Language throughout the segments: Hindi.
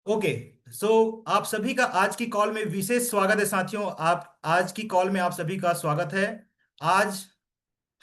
ओके। सो आप सभी का आज की कॉल में विशेष स्वागत है साथियों। आप आज की कॉल में आप सभी का स्वागत है। आज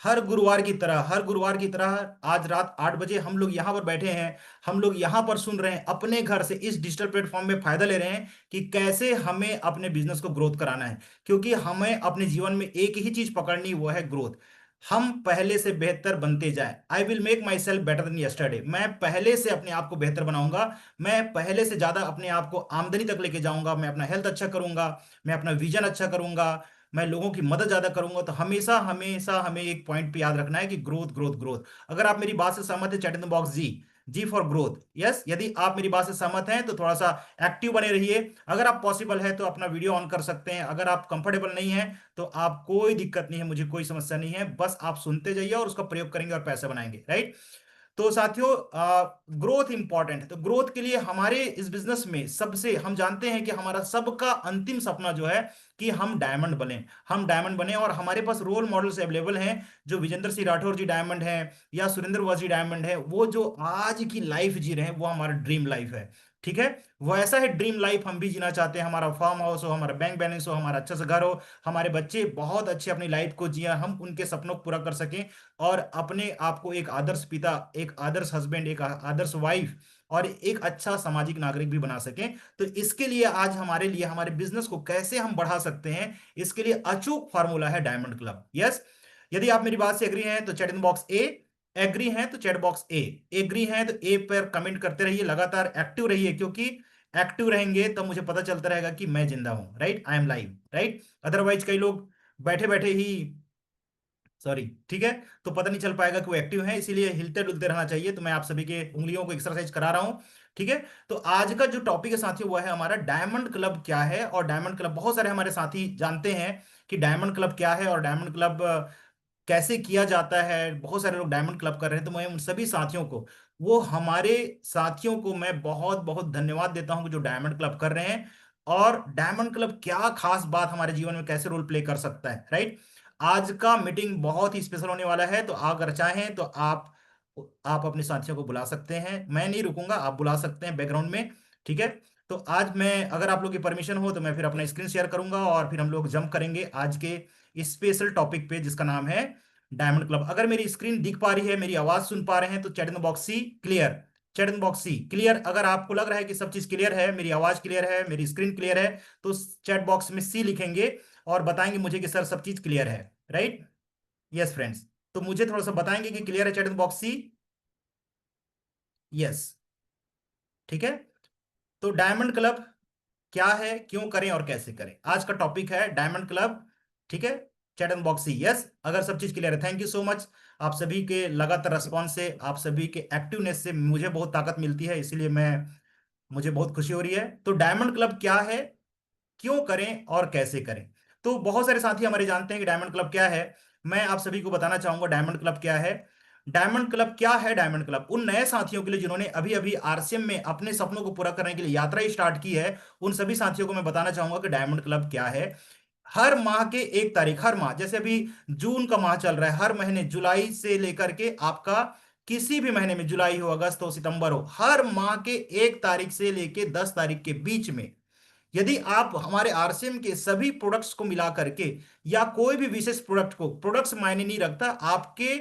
हर गुरुवार की तरह आज रात 8 बजे हम लोग यहाँ पर बैठे हैं। हम लोग यहाँ पर सुन रहे हैं, अपने घर से इस डिजिटल प्लेटफॉर्म में फायदा ले रहे हैं कि कैसे हमें अपने बिजनेस को ग्रोथ कराना है। क्योंकि हमें अपने जीवन में एक ही चीज पकड़नी, वो है ग्रोथ। हम पहले से बेहतर बनते जाएं। I will make my self better than yesterday. मैं पहले से अपने आप को बेहतर बनाऊंगा। मैं पहले से ज्यादा अपने आप को आमदनी तक लेके जाऊंगा। मैं अपना हेल्थ अच्छा करूंगा। मैं अपना विजन अच्छा करूंगा। मैं लोगों की मदद ज्यादा करूंगा। तो हमेशा हमेशा हमें एक पॉइंट पे याद रखना है कि ग्रोथ ग्रोथ ग्रोथ। अगर आप मेरी बात से सहमत है, chat in the box G. G for growth, yes. यदि आप मेरी बात से सहमत हैं तो थोड़ा सा एक्टिव बने रहिए। अगर आप पॉसिबल है तो अपना वीडियो ऑन कर सकते हैं। अगर आप कंफर्टेबल नहीं है तो आप, कोई दिक्कत नहीं है, मुझे कोई समस्या नहीं है। बस आप सुनते जाइए और उसका प्रयोग करेंगे और पैसे बनाएंगे, राइट। तो साथियों, ग्रोथ इंपॉर्टेंट है। तो ग्रोथ के लिए हमारे इस बिजनेस में सबसे, हम जानते हैं कि हमारा सबका अंतिम सपना जो है कि हम डायमंड बने। हम डायमंड बने और हमारे पास रोल मॉडल्स अवेलेबल हैं। जो विजेंद्र सिंह राठौर जी डायमंड हैं या सुरेंद्र वॉस जी डायमंड है, वो जो आज की लाइफ जी रहे हैं वो हमारा ड्रीम लाइफ है। ठीक है। वो ऐसा है ड्रीम लाइफ हम भी जीना चाहते हैं। हमारा फार्म हाउस हो, हमारा बैंक बैलेंस हो, हमारा अच्छा सा घर हो, हमारे बच्चे बहुत अच्छे अपनी लाइफ को जिया, हम उनके सपनों को पूरा कर सकें और अपने आप को एक आदर्श पिता, एक आदर्श हस्बैंड, एक आदर्श वाइफ और एक अच्छा सामाजिक नागरिक भी बना सकें। तो इसके लिए आज हमारे लिए, हमारे बिजनेस को कैसे हम बढ़ा सकते हैं, इसके लिए अचूक फार्मूला है डायमंड क्लब, यस। यदि आप मेरी बात से एग्री हैं तो chat in box A, agree हैं तो चैट बॉक्स ए, एग्री हैं तो ए पर कमेंट करते रहिए, लगातार एक्टिव रहिए। क्योंकि एक्टिव रहेंगे तो मुझे पता चलता रहेगा कि मैं जिंदा हूं, right, I am live, right. Otherwise कई लोग बैठे बैठे ही, सॉरी, ठीक है, तो पता नहीं चल पाएगा कि वो एक्टिव है। इसीलिए हिलते डुलते रहना चाहिए। तो मैं आप सभी के उंगलियों को एक्सरसाइज करा रहा हूं। ठीक है। तो आज का जो टॉपिक है साथियों, वो है हमारा डायमंड क्लब क्या है। और डायमंड क्लब, बहुत सारे हमारे साथी जानते हैं कि डायमंड क्लब क्या है और डायमंड क्लब कैसे किया जाता है। बहुत सारे लोग डायमंड क्लब कर रहे हैं। तो मैं उन सभी साथियों को, वो हमारे साथियों को मैं बहुत बहुत धन्यवाद देता हूं जो डायमंड क्लब कर रहे हैं। और डायमंड क्लब क्या खास बात हमारे जीवन में कैसे रोल प्ले कर सकता है, राइट। आज का मीटिंग बहुत ही स्पेशल होने वाला है। तो अगर चाहें तो आप अपने साथियों को बुला सकते हैं। मैं नहीं रुकूंगा, आप बुला सकते हैं बैकग्राउंड में। ठीक है। तो आज मैं, अगर आप लोग की परमिशन हो तो मैं फिर अपना स्क्रीन शेयर करूंगा और फिर हम लोग जंप करेंगे आज के स्पेशल टॉपिक पे जिसका नाम है डायमंड क्लब। अगर मेरी स्क्रीन दिख पा रही है, मेरी आवाज सुन पा रहे हैं तो चैट इन बॉक्स सी क्लियर। चैट इन बॉक्स सी क्लियर। अगर आपको लग रहा है कि सब चीज क्लियर है, मेरी आवाज क्लियर है, मेरी स्क्रीन क्लियर है, तो चैट बॉक्स में सी लिखेंगे और बताएंगे मुझे कि सर सब चीज क्लियर है, राइट। Yes friends. तो मुझे थोड़ा सा बताएंगे कि क्लियर है चैट इन बॉक्स सी। यस। ठीक है। तो डायमंड क्लब क्या है, क्यों करें और कैसे करें, आज का टॉपिक है डायमंड क्लब। ठीक है। Chat and box he, yes, अगर सब चीज क्लियर है। Thank you so much. आप सभी के लगातार रेस्पॉन्स से, आप सभी के एक्टिवनेस से मुझे बहुत ताकत मिलती है। इसीलिए मैं, मुझे बहुत खुशी हो रही है। तो डायमंड क्लब क्या है, क्यों करें और कैसे करें। तो बहुत सारे साथी हमारे जानते हैं कि डायमंड क्लब क्या है। मैं आप सभी को बताना चाहूंगा डायमंड क्लब क्या है। डायमंड क्लब क्या है। डायमंड क्लब उन नए साथियों के लिए जिन्होंने अभी अभी आरसीएम में अपने सपनों को पूरा करने के लिए यात्रा ही स्टार्ट की है, उन सभी साथियों को मैं बताना चाहूंगा कि डायमंड क्लब क्या है। हर माह के 1 तारीख, हर माह, जैसे अभी जून का माह चल रहा है, हर महीने जुलाई से लेकर के आपका, किसी भी महीने में, जुलाई हो, अगस्त हो, सितंबर हो, हर माह के 1 तारीख से लेके 10 तारीख के बीच में, यदि आप हमारे आरसीएम के सभी प्रोडक्ट्स को मिला करके या कोई भी विशेष प्रोडक्ट को, प्रोडक्ट्स मायने नहीं रखता, आपके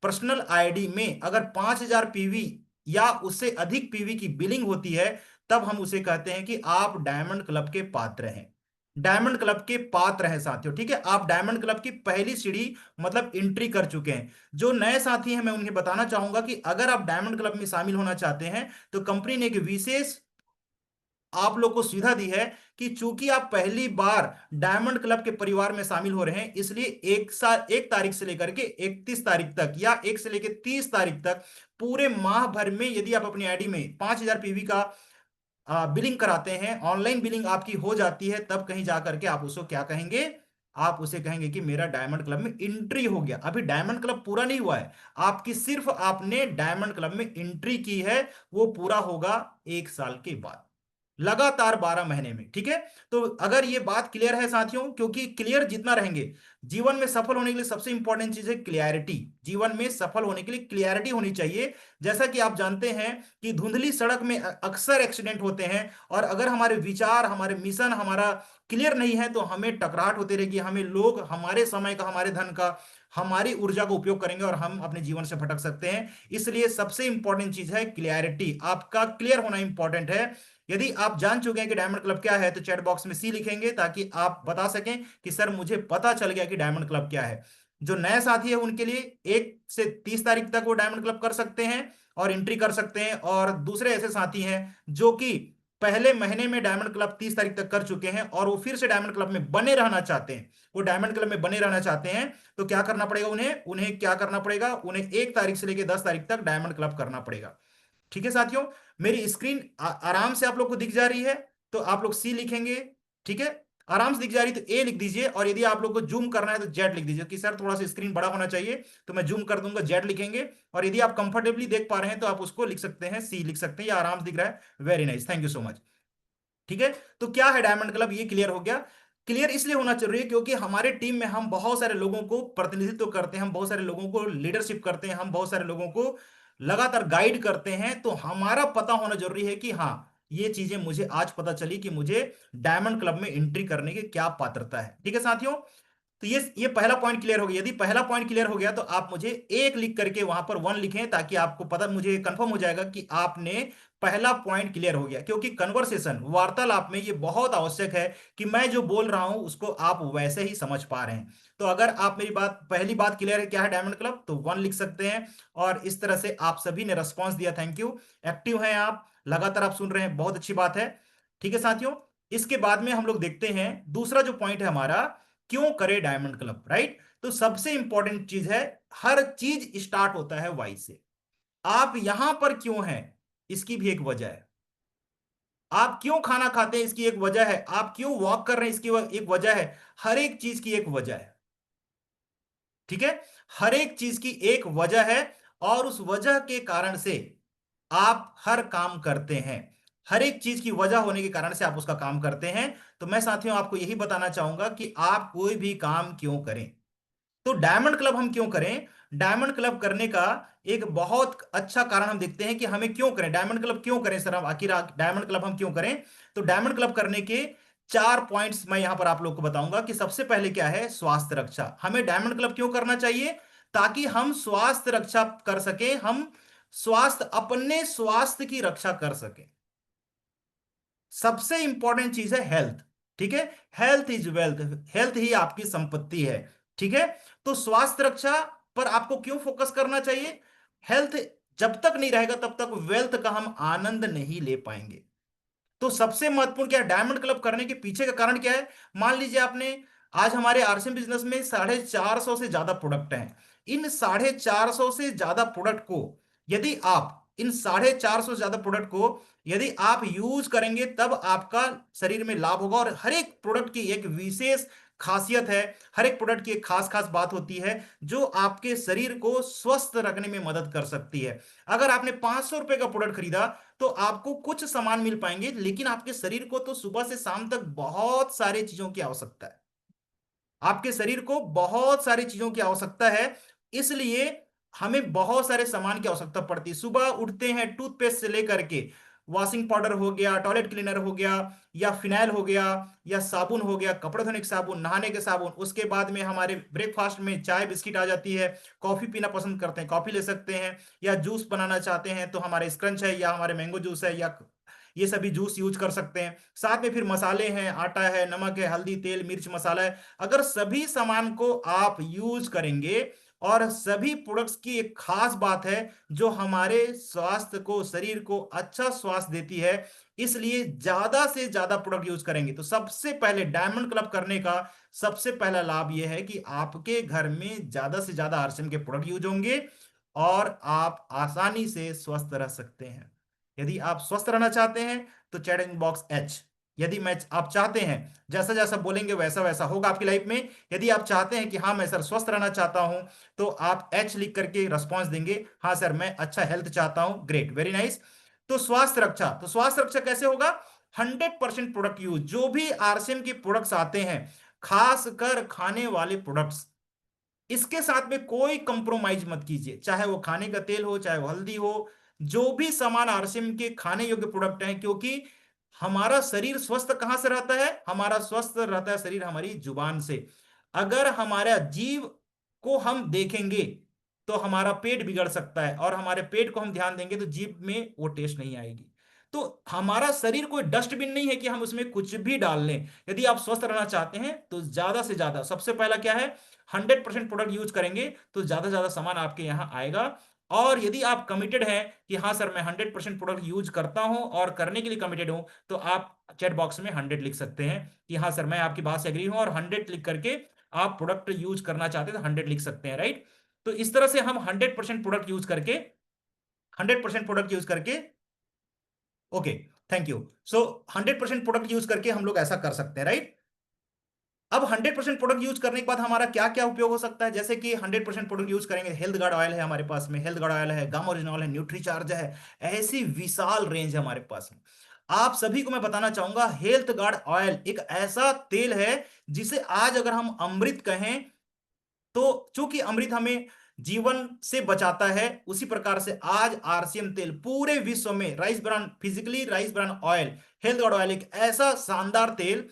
पर्सनल आईडी में अगर 5,000 पीवी या उससे अधिक पीवी की बिलिंग होती है, तब हम उसे कहते हैं कि आप डायमंड क्लब के पात्र हैं। डायमंड क्लब के पात्र हैं साथियों। ठीक है। आप डायमंड क्लब की पहली सीढ़ी, मतलब एंट्री कर चुके हैं। जो नए साथी हैं मैं उन्हें बताना चाहूंगा कि अगर आप डायमंड क्लब में शामिल होना चाहते हैं तो कंपनी ने एक विशेष आप लोग को सुविधा दी है कि चूंकि आप पहली बार डायमंड क्लब के परिवार में शामिल हो रहे हैं, इसलिए 1 तारीख से लेकर के 31 तारीख तक या 1 से लेकर 30 तारीख तक पूरे माह भर में यदि आप अपनी आईडी में 5,000 पीवी का बिलिंग कराते हैं, ऑनलाइन बिलिंग आपकी हो जाती है, तब कहीं जाकर के आप उसको क्या कहेंगे, आप उसे कहेंगे कि मेरा डायमंड क्लब में एंट्री हो गया। अभी डायमंड क्लब पूरा नहीं हुआ है आपकी, सिर्फ आपने डायमंड क्लब में एंट्री की है। वो पूरा होगा 1 साल के बाद, लगातार 12 महीने में। ठीक है। तो अगर ये बात क्लियर है साथियों, क्योंकि क्लियर जितना रहेंगे, जीवन में सफल होने के लिए सबसे इंपॉर्टेंट चीज है क्लियरिटी। जीवन में सफल होने के लिए क्लियरिटी होनी चाहिए। जैसा कि आप जानते हैं कि धुंधली सड़क में अक्सर एक्सीडेंट होते हैं, और अगर हमारे विचार, हमारे मिशन, हमारा क्लियर नहीं है तो हमें टकराहट होती रहेगी, हमें लोग हमारे समय का, हमारे धन का, हमारी ऊर्जा का उपयोग करेंगे और हम अपने जीवन से भटक सकते हैं। इसलिए सबसे इंपॉर्टेंट चीज है क्लियरिटी, आपका क्लियर होना इंपॉर्टेंट है। यदि आप जान चुके हैं कि डायमंड क्लब क्या है तो चैट बॉक्स में सी लिखेंगे, ताकि आप बता सकें कि सर मुझे पता चल गया कि डायमंड क्लब क्या है। जो नए साथी है उनके लिए 1 से 30 तारीख तक वो डायमंड क्लब कर सकते हैं और एंट्री कर सकते हैं, और दूसरे ऐसे साथी हैं जो कि पहले महीने में डायमंड क्लब 30 तारीख तक कर चुके हैं और वो फिर से डायमंड क्लब में बने रहना चाहते हैं, वो डायमंड क्लब में बने रहना चाहते हैं, तो क्या करना पड़ेगा उन्हें, क्या करना पड़ेगा उन्हें, 1 तारीख से लेकर 10 तारीख तक डायमंड क्लब करना पड़ेगा। ठीक है साथियों, मेरी स्क्रीन आराम से आप लोग को दिख जा रही है, तो आप लोग सी लिखेंगे। ठीक है, आराम से दिख जा रही है तो ए लिख दीजिए, और यदि आप लोग को जूम करना है तो जेड लिख दीजिए कि सर थोड़ा सा स्क्रीन बड़ा होना चाहिए, तो मैं जूम कर दूंगा, जेड लिखेंगे। और यदि आप कंफर्टेबली देख पा रहे हैं तो आप उसको लिख सकते हैं, सी लिख सकते हैं, या आराम से दिख रहा है, very nice, thank you so much. ठीक है, तो क्या है डायमंड क्लब, ये क्लियर हो गया। क्लियर इसलिए होना चाहिए क्योंकि हमारे टीम में हम बहुत सारे लोगों को प्रतिनिधित्व करते हैं, हम बहुत सारे लोगों को लीडरशिप करते हैं, हम बहुत सारे लोगों को लगातार गाइड करते हैं, तो हमारा पता होना जरूरी है कि हाँ, ये चीजें मुझे आज पता चली कि मुझे डायमंड क्लब में एंट्री करने की क्या पात्रता है। ठीक है साथियों, तो ये पहला पॉइंट क्लियर हो गया। यदि पहला पॉइंट क्लियर हो गया तो आप मुझे एक लिख करके वहां पर 1 लिखें, ताकि आपको पता, मुझे कंफर्म हो जाएगा कि आपने पहला पॉइंट क्लियर हो गया। क्योंकि कन्वर्सेशन, वार्तालाप में ये बहुत आवश्यक है कि मैं जो बोल रहा हूं उसको आप वैसे ही समझ पा रहे हैं। तो अगर आप मेरी बात, पहली बात क्लियर है क्या है डायमंड क्लब, तो 1 लिख सकते हैं। और इस तरह से आप सभी ने रेस्पॉन्स दिया, थैंक यू। एक्टिव हैं आप, लगातार आप सुन रहे हैं, बहुत अच्छी बात है। ठीक है साथियों, इसके बाद में हम लोग देखते हैं दूसरा जो पॉइंट है हमारा, क्यों करे डायमंड क्लब, राइट। तो सबसे इंपॉर्टेंट चीज है, हर चीज स्टार्ट होता है वाई से। आप यहां पर क्यों हैं, इसकी भी एक वजह है। आप क्यों खाना खाते हैं, इसकी एक वजह है। आप क्यों वॉक कर रहे हैं, इसकी एक वजह है। हर एक चीज की एक वजह है। ठीक है, हर एक चीज की एक वजह है, और उस वजह के कारण से आप हर काम करते हैं। हर एक चीज की वजह होने के कारण से आप उसका काम करते हैं। तो मैं साथियों आपको यही बताना चाहूंगा कि आप कोई भी काम क्यों करें। तो डायमंड क्लब हम क्यों करें, डायमंड क्लब करने का एक बहुत अच्छा कारण हम देखते हैं कि हमें क्यों करें, डायमंड क्लब क्यों करें सर, हम आखिर डायमंड क्लब हम क्यों करें। तो डायमंड क्लब करने के 4 पॉइंट्स मैं यहां पर आप लोग को बताऊंगा कि सबसे पहले क्या है, स्वास्थ्य रक्षा। हमें डायमंड क्लब क्यों करना चाहिए, ताकि हम स्वास्थ्य रक्षा कर सकें, हम अपने स्वास्थ्य की रक्षा कर सकें। सबसे इंपॉर्टेंट चीज है हेल्थ। ठीक है, हेल्थ इज वेल्थ, हेल्थ ही आपकी संपत्ति है। ठीक है, तो स्वास्थ्य रक्षा पर आपको क्यों फोकस करना चाहिए। हेल्थ जब तक नहीं रहेगा तब तक वेल्थ का हम आनंद नहीं ले पाएंगे। तो सबसे महत्वपूर्ण क्या है, डायमंड क्लब करने के पीछे का कारण क्या है। मान लीजिए आपने, आज हमारे आरसीएम बिजनेस में 450 से ज्यादा प्रोडक्ट हैं। इन 450 से ज्यादा प्रोडक्ट को, यदि आप इन 450 से ज्यादा प्रोडक्ट को यदि आप यूज करेंगे तब आपका शरीर में लाभ होगा। और हर एक प्रोडक्ट की एक विशेष खासियत है, हर एक प्रोडक्ट की एक खास खास बात होती है जो आपके शरीर को स्वस्थ रखने में मदद कर सकती है। अगर आपने 500 रुपए का प्रोडक्ट खरीदा तो आपको कुछ सामान मिल पाएंगे, लेकिन आपके शरीर को तो सुबह से शाम तक बहुत सारी चीजों की आवश्यकता है। आपके शरीर को बहुत सारी चीजों की आवश्यकता है, इसलिए हमें बहुत सारे सामान की आवश्यकता पड़ती है। सुबह उठते हैं, टूथपेस्ट से लेकर के वॉशिंग पाउडर हो गया, टॉयलेट क्लीनर हो गया, या फिनाइल हो गया, या साबुन हो गया, कपड़े धोने के साबुन, नहाने के साबुन। उसके बाद में हमारे ब्रेकफास्ट में चाय बिस्किट आ जाती है। कॉफी पीना पसंद करते हैं, कॉफी ले सकते हैं, या जूस बनाना चाहते हैं तो हमारे स्क्रंच है, या हमारे मैंगो जूस है, या ये सभी जूस यूज कर सकते हैं। साथ में फिर मसाले हैं, आटा है, नमक है, हल्दी, तेल, मिर्च, मसाला है। अगर सभी सामान को आप यूज करेंगे, और सभी प्रोडक्ट्स की एक खास बात है जो हमारे स्वास्थ्य को, शरीर को अच्छा स्वास्थ्य देती है, इसलिए ज्यादा से ज्यादा प्रोडक्ट यूज करेंगे। तो सबसे पहले डायमंड क्लब करने का सबसे पहला लाभ यह है कि आपके घर में ज्यादा से ज्यादा आरसीएम के प्रोडक्ट यूज होंगे, और आप आसानी से स्वस्थ रह सकते हैं। यदि आप स्वस्थ रहना चाहते हैं तो चैट बॉक्स एच। यदि मैं, आप चाहते हैं, जैसा जैसा बोलेंगे वैसा वैसा होगा आपकी लाइफ में। यदि आप चाहते हैं कि हाँ मैं सर स्वस्थ रहना चाहता हूं, तो आप एच लिख करके रिस्पॉन्स देंगे, हाँ सर मैं अच्छा हेल्थ चाहता हूं, ग्रेट, वेरी नाइस। तो स्वास्थ्य रक्षा, तो स्वास्थ्य रक्षा कैसे होगा, 100% प्रोडक्ट यूज, जो भी आरसीएम के प्रोडक्ट्स आते हैं खासकर खाने वाले प्रोडक्ट्स, इसके साथ में कोई कंप्रोमाइज मत कीजिए, चाहे वो खाने का तेल हो, चाहे वो हल्दी हो, जो भी सामान आरसीएम के खाने योग्य प्रोडक्ट हैं। क्योंकि हमारा शरीर स्वस्थ कहां से रहता है? हमारा स्वस्थ रहता है शरीर हमारी जुबान से। अगर हमारा जीव को हम देखेंगे तो हमारा पेट बिगड़ सकता है, और हमारे पेट को हम ध्यान देंगे तो जीभ में वो टेस्ट नहीं आएगी। तो हमारा शरीर कोई डस्टबिन नहीं है कि हम उसमें कुछ भी डाल लें। यदि आप स्वस्थ रहना चाहते हैं तो ज्यादा से ज्यादा, सबसे पहला क्या है, 100% प्रोडक्ट यूज करेंगे तो ज्यादा से ज्यादा सामान आपके यहाँ आएगा। और यदि आप कमिटेड हैं कि हाँ सर मैं 100% प्रोडक्ट यूज करता हूं और करने के लिए कमिटेड हूं, तो आप चैट बॉक्स में 100 लिख सकते हैं कि हाँ सर मैं आपकी बात से एग्री हूं, और 100 लिख करके आप प्रोडक्ट यूज करना चाहते हैं तो 100 लिख सकते हैं, राइट। तो इस तरह से हम 100% प्रोडक्ट यूज करके, 100% प्रोडक्ट यूज करके, okay, thank you. So 100% product use करके हम लोग ऐसा कर सकते हैं, राइट। अब 100% प्रोडक्ट यूज करने के बाद हमारा क्या क्या उपयोग हो सकता है? जैसे कि 100% प्रोडक्ट यूज करेंगे, हेल्थ गार्ड ऑयल है हमारे पास में, हेल्थ गार्ड ऑयल है, गामा ओरिजिनॉल है, न्यूट्रीचार्ज है, ऐसी विशाल रेंज है हमारे पास में। आप सभी को मैं बताना चाहूंगा, हेल्थ गार्ड ऑयल एक ऐसा तेल है जिसे आज अगर हम अमृत कहें, तो चूंकि अमृत हमें जीवन से बचाता है, उसी प्रकार से आज आरसीएम तेल पूरे विश्व में rice bran, physically rice bran oil, health guard oil एक ऐसा शानदार तेल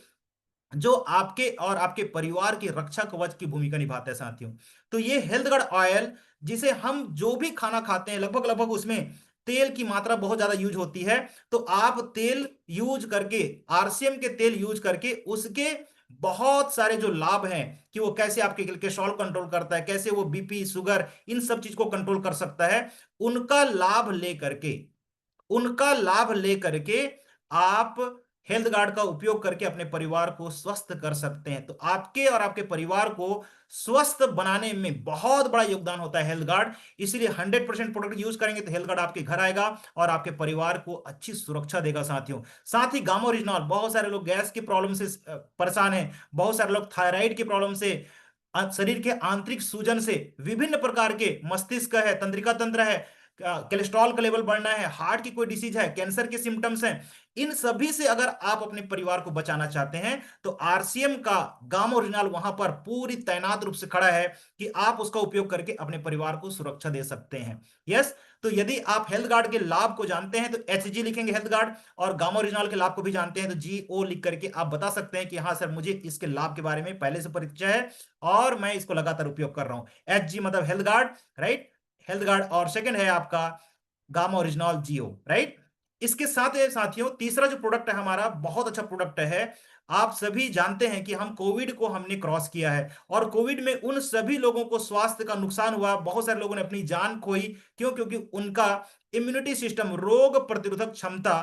जो आपके और आपके परिवार की रक्षा कवच की भूमिका निभाता है साथियों। तो ये हेल्थ गार्ड ऑयल, जिसे हम जो भी खाना खाते हैं लगभग लगभग उसमें तेल की मात्रा बहुत ज्यादा यूज होती है। तो आप तेल यूज करके, आरसीएम के तेल यूज करके, उसके बहुत सारे जो लाभ हैं कि वो कैसे आपके कोलेस्ट्रॉल कंट्रोल करता है, कैसे वो बीपी शुगर इन सब चीज को कंट्रोल कर सकता है, उनका लाभ लेकर के, उनका लाभ लेकर के आप हेल्थ गार्ड का उपयोग करके अपने परिवार को स्वस्थ कर सकते हैं। तो आपके और आपके परिवार को स्वस्थ बनाने में बहुत बड़ा योगदान होता है हेल्थ गार्ड। इसलिए 100% प्रोडक्ट यूज करेंगे तो हेल्थ गार्ड आपके घर आएगा और आपके परिवार को अच्छी सुरक्षा देगा साथियों। साथ ही गामा ओरिजिनल, बहुत सारे लोग गैस की प्रॉब्लम से परेशान हैं, बहुत सारे लोग थायराइड की प्रॉब्लम से, शरीर के आंतरिक सूजन से, विभिन्न प्रकार के, मस्तिष्क है, तंत्रिका तंत्र है, कोलेस्ट्रॉल का लेवल बढ़ना है, हार्ट की कोई डिसीज है, कैंसर के सिम्टम्स हैं, इन सभी से अगर आप अपने परिवार को बचाना चाहते हैं तो आरसीएम का गामा ओरिजिनल वहां पर पूरी तैनात रूप से खड़ा है कि आप उसका उपयोग करके अपने परिवार को सुरक्षा दे सकते हैं। यस। तो यदि आप हेल्थ गार्ड के लाभ को जानते हैं तो HG लिखेंगे हेल्थ गार्ड, और गामा ओरिजिनल के लाभ को भी जानते हैं तो GO लिख करके आप बता सकते हैं कि हाँ सर मुझे इसके लाभ के बारे में पहले से परिचय है और मैं इसको लगातार उपयोग कर रहा हूं। HG मतलब health guard, right, health guard. और सेकंड है आपका गामा ओरिजिनल GO, राइट। इसके साथ है साथियों, तीसरा जो प्रोडक्ट है हमारा बहुत अच्छा प्रोडक्ट है। आप सभी जानते हैं कि हम कोविड को हमने क्रॉस किया है, और कोविड में उन सभी लोगों को स्वास्थ्य का नुकसान हुआ, बहुत सारे लोगों ने अपनी जान खोई। क्यों? क्योंकि उनका इम्यूनिटी सिस्टम, रोग प्रतिरोधक क्षमता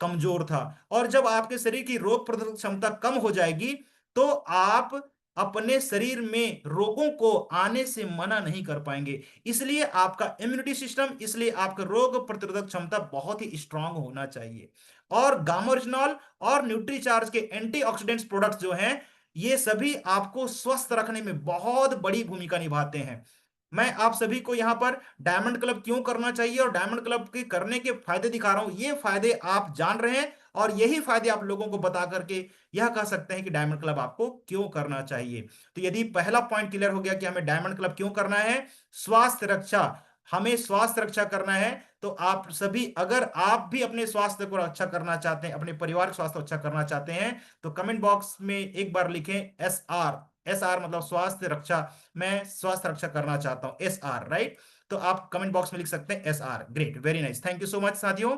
कमजोर था। और जब आपके शरीर की रोग प्रतिरोधक क्षमता कम हो जाएगी तो आप अपने शरीर में रोगों को आने से मना नहीं कर पाएंगे। इसलिए आपका इम्यूनिटी सिस्टम, इसलिए आपका रोग प्रतिरोधक क्षमता बहुत ही स्ट्रांग होना चाहिए। और गामा ओरिजिनल और न्यूट्रीचार्ज के एंटीऑक्सीडेंट्स प्रोडक्ट्स जो हैं, ये सभी आपको स्वस्थ रखने में बहुत बड़ी भूमिका निभाते हैं। मैं आप सभी को यहां पर डायमंड क्लब क्यों करना चाहिए और डायमंड क्लब के करने के फायदे दिखा रहा हूं। ये फायदे आप जान रहे हैं, और यही फायदे आप लोगों को बता करके यह कह सकते हैं कि डायमंड क्लब आपको क्यों करना चाहिए। तो यदि पहला पॉइंट क्लियर हो गया कि हमें डायमंड क्लब क्यों करना है, स्वास्थ्य रक्षा, हमें स्वास्थ्य रक्षा करना है, तो आप सभी, अगर आप भी अपने स्वास्थ्य को रक्षा करना चाहते हैं, अपने परिवार का स्वास्थ्य रक्षा करना चाहते हैं, तो कमेंट बॉक्स में एक बार लिखें SR। SR मतलब स्वास्थ्य रक्षा, मैं स्वास्थ्य रक्षा करना चाहता हूं, SR, राइट। तो आप कमेंट बॉक्स में लिख सकते हैं SR। Great, very nice, thank you so much साथियों,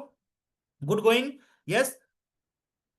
गुड गोइंग। यस।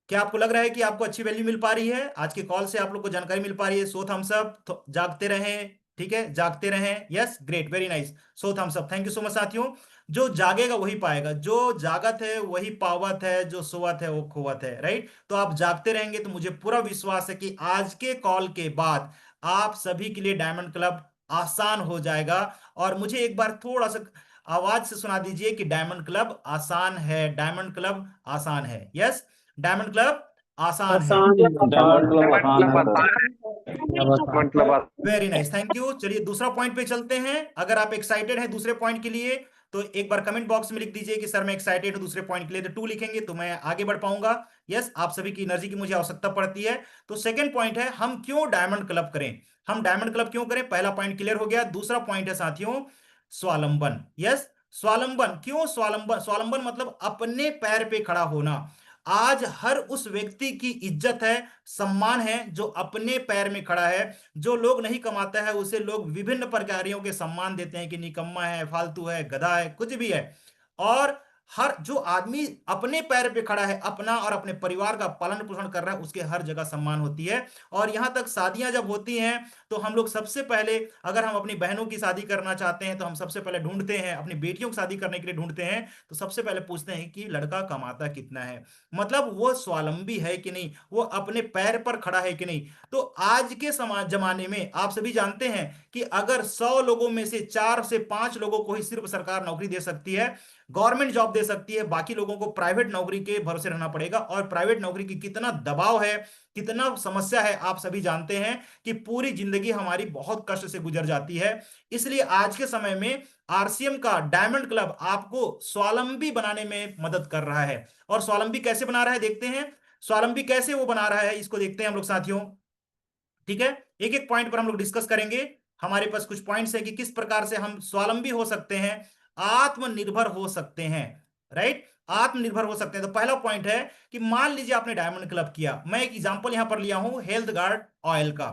क्या आपको लग रहा है कि आपको अच्छी वैल्यू मिल पा रही है? आज के कॉल से आप लोग को जानकारी मिल पा रही है? सो थम्स अप, जागते रहें, ठीक है, जागते रहें। Yes, great, very nice, so Thums up, thank you so much साथियों। जो जागेगा वही पाएगा, जो जागत है वही पावत है, जो सोवत है वो खोवत है, राइट। तो आप जागते रहेंगे तो मुझे पूरा विश्वास है कि आज के कॉल के बाद आप सभी के लिए डायमंड क्लब आसान हो जाएगा। और मुझे एक बार थोड़ा सा आवाज से सुना दीजिए कि डायमंड क्लब आसान है, डायमंड क्लब आसान है। यस, डायमंड क्लब आसान है। आसान है डायमंड सर। क्लब आसान है सर। मतलब वेरी नाइस, थैंक यू। चलिए दूसरा पॉइंट पे चलते हैं। अगर आप एक्साइटेड हैं दूसरे पॉइंट के लिए तो एक बार कमेंट बॉक्स में लिख दीजिए कि सर मैं एक्साइटेड हूँ दूसरे पॉइंट के लिए, तो 2 लिखेंगे तो मैं आगे बढ़ पाऊंगा। यस, आप सभी की एनर्जी की मुझे आवश्यकता पड़ती है। तो सेकंड पॉइंट है, हम क्यों डायमंड क्लब करें। हम डायमंड क्लब क्यों करें, पहला पॉइंट क्लियर हो गया। दूसरा पॉइंट है साथियों, स्वावलंबन। यस, स्वावलंबन क्यों, स्वावलंबन, स्वावलंबन मतलब अपने पैर पे खड़ा होना। आज हर उस व्यक्ति की इज्जत है, सम्मान है जो अपने पैर में खड़ा है। जो लोग नहीं कमाता है उसे लोग विभिन्न प्रकारों के सम्मान देते हैं कि निकम्मा है, फालतू है, गधा है, कुछ भी है। और हर जो आदमी अपने पैर पे खड़ा है, अपना और अपने परिवार का पालन पोषण कर रहा है, उसके हर जगह सम्मान होती है। और यहां तक शादियां जब होती हैं तो हम लोग सबसे पहले, अगर हम अपनी बहनों की शादी करना चाहते हैं तो हम सबसे पहले ढूंढते हैं, अपनी बेटियों की शादी करने के लिए ढूंढते हैं तो सबसे पहले पूछते हैं कि लड़का कमाता कितना है, मतलब वो स्वावलंबी है कि नहीं, वो अपने पैर पर खड़ा है कि नहीं। तो आज के समाज जमाने में आप सभी जानते हैं कि अगर 100 लोगों में से 4 से 5 लोगों को ही सिर्फ सरकार नौकरी दे सकती है, गवर्नमेंट जॉब दे सकती है, बाकी लोगों को प्राइवेट नौकरी के भरोसे रहना पड़ेगा। और प्राइवेट नौकरी की कितना दबाव है, कितना समस्या है, आप सभी जानते हैं कि पूरी जिंदगी हमारी बहुत कष्ट से गुजर जाती है। इसलिए आज के समय में आरसीएम का डायमंड क्लब आपको स्वावलंबी बनाने में मदद कर रहा है। और स्वावलंबी कैसे बना रहा है देखते हैं, स्वावलंबी कैसे वो बना रहा है इसको देखते हैं हम लोग साथियों। ठीक है, एक एक पॉइंट पर हम लोग डिस्कस करेंगे। हमारे पास कुछ पॉइंट्स है कि किस प्रकार से हम स्वावलंबी हो सकते हैं, आत्मनिर्भर हो सकते हैं। राइट, आत्मनिर्भर हो सकते हैं। तो पहला पॉइंट है कि मान लीजिए आपने डायमंड क्लब किया, मैं एक एग्जांपल यहां पर लिया हूं हेल्थ गार्ड ऑयल का,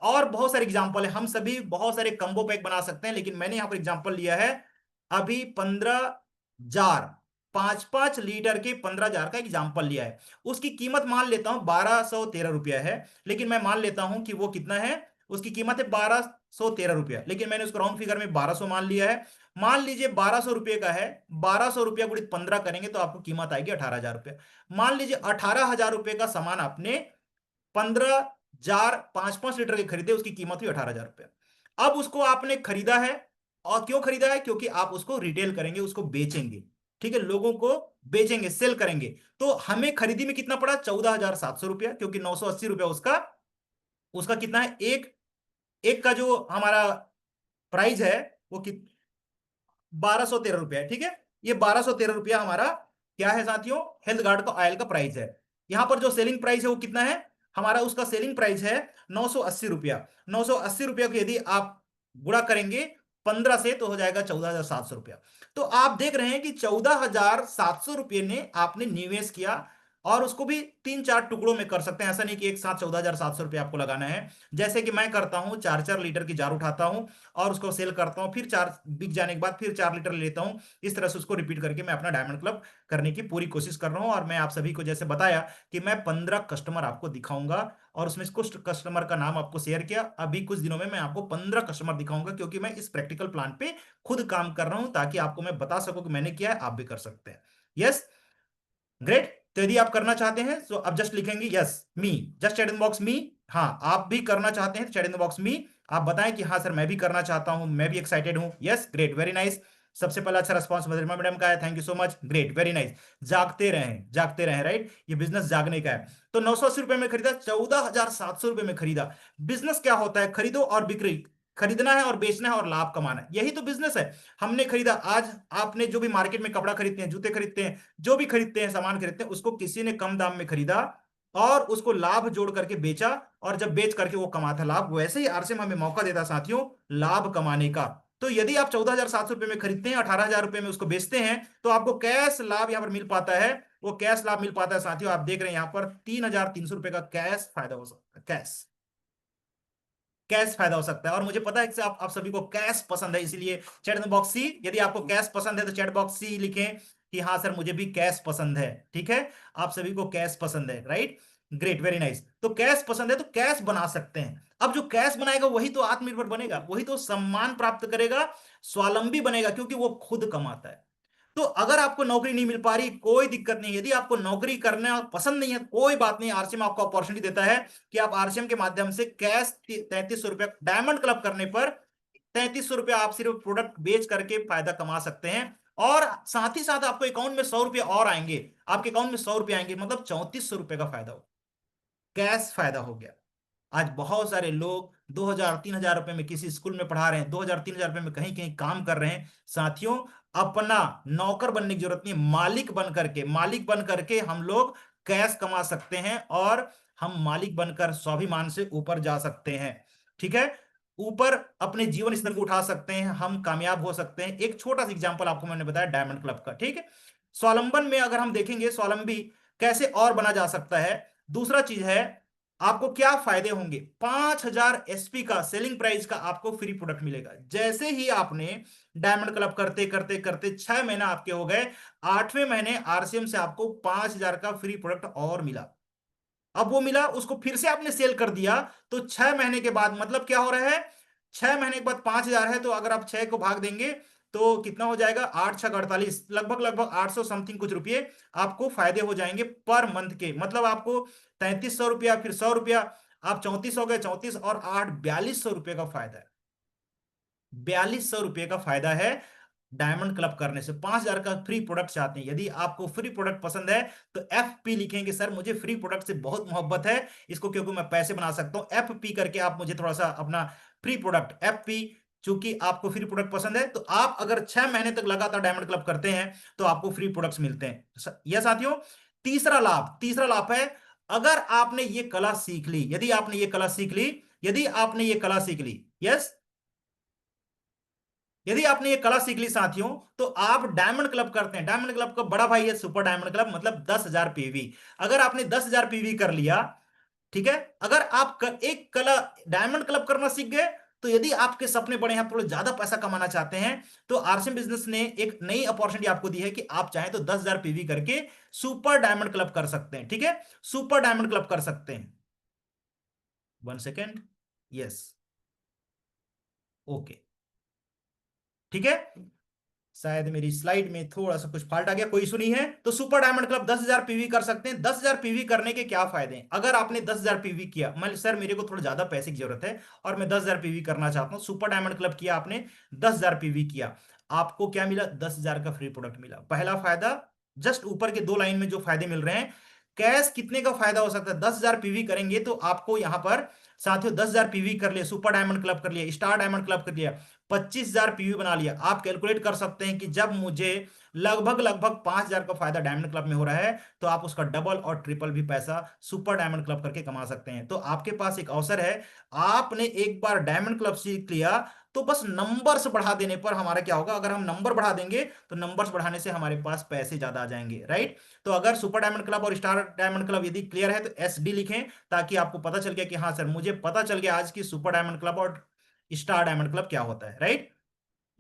और बहुत सारे एग्जांपल है, हम सभी बहुत सारे कंबो पैक बना सकते हैं, लेकिन मैंने यहां पर एग्जांपल लिया है अभी 15 जार, 5-5 लीटर के 15 जार का एग्जांपल लिया है। उसकी कीमत मान लेता हूं 1213 रुपया है, लेकिन मैं मान लेता हूं कि वो कितना है, उसकी कीमत है 1213 रुपया, लेकिन मैंने उसको राउंड फिगर में 1200 मान लिया है। मान लीजिए 1200 रुपये का है, 1200 रुपया गुणित 15 करेंगे तो आपको कीमत आएगी 18,000 रुपया। मान लीजिए 18,000 रुपये का सामान आपने 15 जार 5-5 लीटर के खरीदे, उसकी कीमत हुई 18,000 रुपया। अब उसको आपने खरीदा है, और क्यों खरीदा है, क्योंकि आप उसको रिटेल करेंगे, उसको बेचेंगे। ठीक है, लोगों को बेचेंगे, सेल करेंगे। तो हमें खरीदी में कितना पड़ा, 14,700 रुपया, क्योंकि 980 रुपया उसका, उसका कितना है, एक एक का जो हमारा प्राइस है वो 1213 रुपया है। ठीक है, ये 1213 रुपया हमारा क्या है साथियों, हेल्थ गार्ड का ऑयल का प्राइस है। यहां पर जो सेलिंग प्राइस है वो कितना है, हमारा उसका सेलिंग प्राइस है 980 रुपया। 980 रुपया को यदि आप गुणा करेंगे 15 से तो हो जाएगा 14,700 रुपया। तो आप देख रहे हैं कि 14,700 रुपये ने आपने निवेश किया, और उसको भी 3-4 टुकड़ों में कर सकते हैं, ऐसा नहीं कि एक साथ 14,700 रुपया आपको लगाना है। जैसे कि मैं करता हूं, 4-4 लीटर की जार उठाता हूं और उसको सेल करता हूं, फिर 4 बिक जाने के बाद फिर 4 लीटर लेता हूं। इस तरह से उसको रिपीट करके मैं अपना डायमंड क्लब करने की पूरी कोशिश कर रहा हूं। और मैं आप सभी को जैसे बताया कि मैं 15 कस्टमर आपको दिखाऊंगा, और उसमें कुछ कस्टमर का नाम आपको शेयर किया। अभी कुछ दिनों में मैं आपको 15 कस्टमर दिखाऊंगा, क्योंकि मैं इस प्रैक्टिकल प्लान पे खुद काम कर रहा हूं, ताकि आपको मैं बता सकूं कि मैंने किया है, आप भी कर सकते हैं। Yes, great. तो यदि आप करना चाहते हैं तो आप जस्ट लिखेंगे यस मी, जस्ट चैट इन बॉक्स मी। हाँ, आप भी करना चाहते हैं तो चैट इन बॉक्स मी, आप बताएं कि हाँ सर मैं भी करना चाहता हूं, मैं भी एक्साइटेड हूं। Yes, great, very nice. सबसे पहला अच्छा रिस्पॉन्स मधुरिमा मैडम का है, thank you so much, great, very nice. जागते रहें, जागते रहें, राइट, ये बिजनेस जागने का है। तो 980 रुपये में खरीदा, 14,700 रुपये में खरीदा। बिजनेस क्या होता है, खरीदो और बिक्री, खरीदना है और बेचना है और लाभ कमाना है, यही तो बिजनेस है। हमने खरीदा, आज आपने जो भी मार्केट में कपड़ा खरीदते हैं, जूते खरीदते हैं, जो भी खरीदते हैं, सामान खरीदते हैं, उसको किसी ने कम दाम में खरीदा और उसको लाभ जोड़ करके बेचा, और जब बेच करके वो कमाता लाभ, वैसे ही आरसीएम हमें मौका देता साथियों लाभ कमाने का। तो यदि आप 14,700 रुपये में खरीदते हैं, 18,000 रुपये में उसको बेचते हैं, तो आपको कैश लाभ यहां पर मिल पाता है। वो कैश लाभ मिल पाता है साथियों, आप देख रहे हैं यहां पर 3,300 रुपये का कैश फायदा हो सकता है, कैश, कैश फायदा हो सकता है। और मुझे पता है कि आप सभी को कैश पसंद है, इसलिए चैट बॉक्स सी, यदि आपको कैश पसंद है तो चैट बॉक्स सी लिखें कि हाँ सर मुझे भी कैश पसंद है। ठीक है, आप सभी को कैश पसंद है, राइट, ग्रेट, वेरी नाइस। तो कैश पसंद है तो कैश बना सकते हैं। अब जो कैश बनाएगा वही तो आत्मनिर्भर बनेगा, वही तो सम्मान प्राप्त करेगा, स्वावलंबी बनेगा, क्योंकि वो खुद कमाता है। तो अगर आपको नौकरी नहीं मिल पा रही, कोई दिक्कत नहीं, यदि आपको नौकरी करना पसंद नहीं है, कोई बात नहीं, आरसीएम आपको अपॉर्चुनिटी देता है कि आप आरसीएम के माध्यम से कैश 3300 रुपया डायमंड क्लब करने पर 3300 रुपया आप सिर्फ प्रोडक्ट बेच करके फायदा कमा सकते हैं। और साथ ही साथ आपको अकाउंट में 100 रुपये और आएंगे, आपके अकाउंट में 100 रुपये आएंगे, मतलब 3400 रुपये का फायदा हो, कैश फायदा हो गया। आज बहुत सारे लोग 2,000-3,000 रुपए में किसी स्कूल में पढ़ा रहे हैं, 2,000-3,000 रुपए में कहीं कहीं काम कर रहे हैं साथियों। अपना नौकर बनने की जरूरत नहीं, मालिक बन करके हम लोग कैश कमा सकते हैं, और हम मालिक बनकर स्वाभिमान से ऊपर जा सकते हैं। ठीक है, ऊपर अपने जीवन स्तर को उठा सकते हैं, हम कामयाब हो सकते हैं। एक छोटा सा एग्जांपल आपको मैंने बताया डायमंड क्लब का। ठीक है, स्वावलंबन में अगर हम देखेंगे स्वावलंबी कैसे और बना जा सकता है, दूसरा चीज है आपको क्या फायदे होंगे। 5,000 एसपी का सेलिंग प्राइस का आपको फ्री प्रोडक्ट मिलेगा। जैसे ही आपने डायमंड क्लब करते करते करते 6 महीना आपके हो गए, 8वें महीने आरसीएम से आपको 5,000 का फ्री प्रोडक्ट और मिला। अब वो मिला, उसको फिर से आपने सेल कर दिया, तो 6 महीने के बाद मतलब क्या हो रहा है, 6 महीने के बाद 5,000 है, तो अगर आप 6 को भाग देंगे तो कितना हो जाएगा, 8 6 48, लगभग लगभग 800 समथिंग कुछ रुपए आपको फायदे हो जाएंगे पर मंथ के। मतलब आपको 3,300 रुपया, फिर 100 रुपया, आप 34 हो गए, 34 और 8 4,200 रुपये का फायदा है। 4,200 रुपये का फायदा है डायमंड क्लब करने से। 5,000 का फ्री प्रोडक्ट चाहते हैं, यदि आपको फ्री प्रोडक्ट पसंद है तो एफ पी लिखेंगे, सर मुझे फ्री प्रोडक्ट से बहुत मोहब्बत है, इसको क्योंकि मैं पैसे बना सकता हूं, एफ पी करके आप मुझे थोड़ा सा अपना फ्री प्रोडक्ट एफ पी, चूंकि आपको फ्री प्रोडक्ट पसंद है, तो आप अगर 6 महीने तक लगातार डायमंड क्लब करते हैं तो आपको फ्री प्रोडक्ट्स मिलते हैं। यह साथियों, तीसरा लाभ है, अगर आपने ये कला सीख ली, यदि आपने ये कला सीख ली, यदि आपने ये कला सीख ली, यस, यदि आपने ये कला सीख ली साथियों, तो आप डायमंड क्लब करते हैं। डायमंड क्लब का बड़ा भाई है सुपर डायमंड क्लब, मतलब 10,000 पीवी। अगर आपने 10,000 पीवी कर लिया, ठीक है, अगर आप एक कला डायमंड क्लब करना सीख गए, तो यदि आपके सपने बड़े हैं, थोड़ा ज्यादा पैसा कमाना चाहते हैं, तो आरसीएम बिजनेस ने एक नई अपॉर्चुनिटी आपको दी है कि आप चाहें तो 10,000 पीवी करके सुपर डायमंड क्लब कर सकते हैं। ठीक है, सुपर डायमंड क्लब कर सकते हैं। 1 सेकेंड, यस, ओके, ठीक है, शायद मेरी स्लाइड में थोड़ा सा कुछ फॉल्ट आ गया, कोई इशू नहीं है। तो सुपर डायमंड क्लब 10,000 पीवी कर सकते हैं। 10,000 पीवी करने के क्या फायदे हैं, अगर आपने 10,000 पीवी किया, मान सर मेरे को थोड़ा ज्यादा पैसे की जरूरत है और मैं 10,000 पीवी करना चाहता हूं, सुपर डायमंड क्लब किया आपने, 10,000 पीवी किया, आपको क्या मिला, 10,000 का फ्री प्रोडक्ट मिला। पहला फायदा, जस्ट ऊपर के 2 लाइन में जो फायदे मिल रहे हैं, कैश कितने का फायदा हो सकता है, 10,000 पीवी करेंगे तो आपको यहां पर साथियों 10,000 पीवी कर लिया, सुपर डायमंड क्लब कर लिया, स्टार डायमंड क्लब कर लिया, 25,000 पीवी बना लिया। आप कैलकुलेट कर सकते हैं कि जब मुझे लगभग लगभग 5,000 का फायदा डायमंड क्लब में हो रहा है, तो आप उसका डबल और ट्रिपल भी पैसा सुपर डायमंड क्लब करके कमा सकते हैं। तो आपके पास एक अवसर है, आपने एक बार डायमंड क्लब सीख लिया, तो बस नंबर्स बढ़ा देने पर हमारा क्या होगा, अगर हम नंबर बढ़ा देंगे तो नंबर्स बढ़ाने से हमारे पास पैसे ज्यादा आ जाएंगे, राइट। तो अगर सुपर डायमंड क्लब और स्टार डायमंड क्लब यदि क्लियर है तो एस डी लिखें, ताकि आपको पता चल गया कि हाँ सर मुझे पता चल गया आज की सुपर डायमंड क्लब और स्टार डायमंड क्लब क्या होता है, राइट।